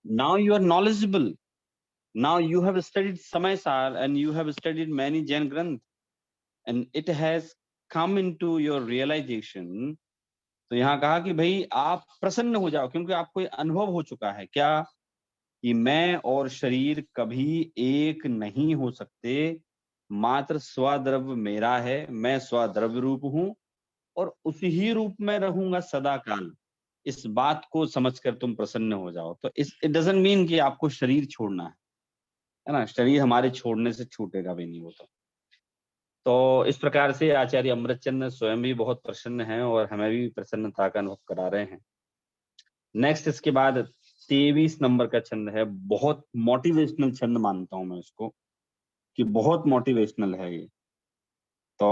Speaker 2: Now you are knowledgeable, now you have studied Samaysar and you have studied many Jain ग्रंथ and it has come into your realization। तो यहाँ कहा कि भाई आप प्रसन्न हो जाओ क्योंकि आपको अनुभव हो चुका है क्या कि मैं और शरीर कभी एक नहीं हो सकते, मात्र स्वद्रव्य मेरा है, मैं स्वद्रव्य रूप हूं और उसी ही रूप में रहूंगा सदा काल। इस बात को समझकर तुम प्रसन्न हो जाओ। तो इट डजंट मीन कि आपको शरीर छोड़ना है ना। शरीर हमारे छोड़ने से छूटेगा भी नहीं वो तो इस प्रकार से आचार्य अमृतचंद स्वयं भी बहुत प्रसन्न हैं और हमें भी प्रसन्नता का अनुभव करा रहे हैं। नेक्स्ट इसके बाद 23 नंबर का छंद है। बहुत मोटिवेशनल छंद मानता हूं मैं इसको कि बहुत मोटिवेशनल है ये। तो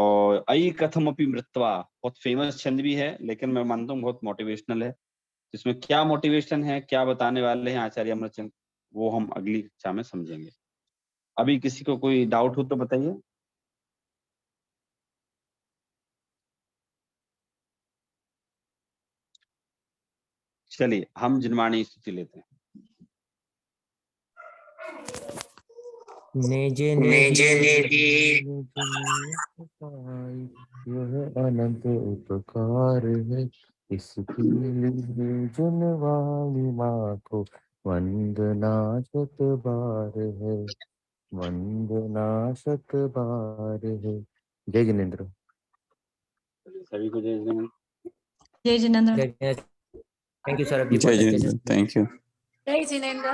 Speaker 2: अयि कथमपि मृत्वा बहुत फेमस छंद भी है, लेकिन मैं मानता हूँ बहुत मोटिवेशनल है। इसमें क्या मोटिवेशन है, क्या बताने वाले हैं आचार्य अमृतचंद, वो हम अगली कक्षा में समझेंगे। अभी किसी को कोई डाउट हो तो बताइए। चलिए हम जिनवाणी स्तुति लेते हैं।
Speaker 1: नेजे
Speaker 5: नेजे
Speaker 1: नेजे
Speaker 5: यह अनंत उपकार है, इसके लिए जुनवानी माँ को वंदना शत बार है, वंदना शत बार है। जय जिनेन्द्र।
Speaker 2: सभी को जय जय।
Speaker 3: जय जिनेन्द्र।
Speaker 1: थैंक यू सौरभ जी,
Speaker 4: जय
Speaker 1: बहुत अच्छे से
Speaker 4: जिनेन्द्र, थैंक यू।
Speaker 3: जय जिनेन्द्र।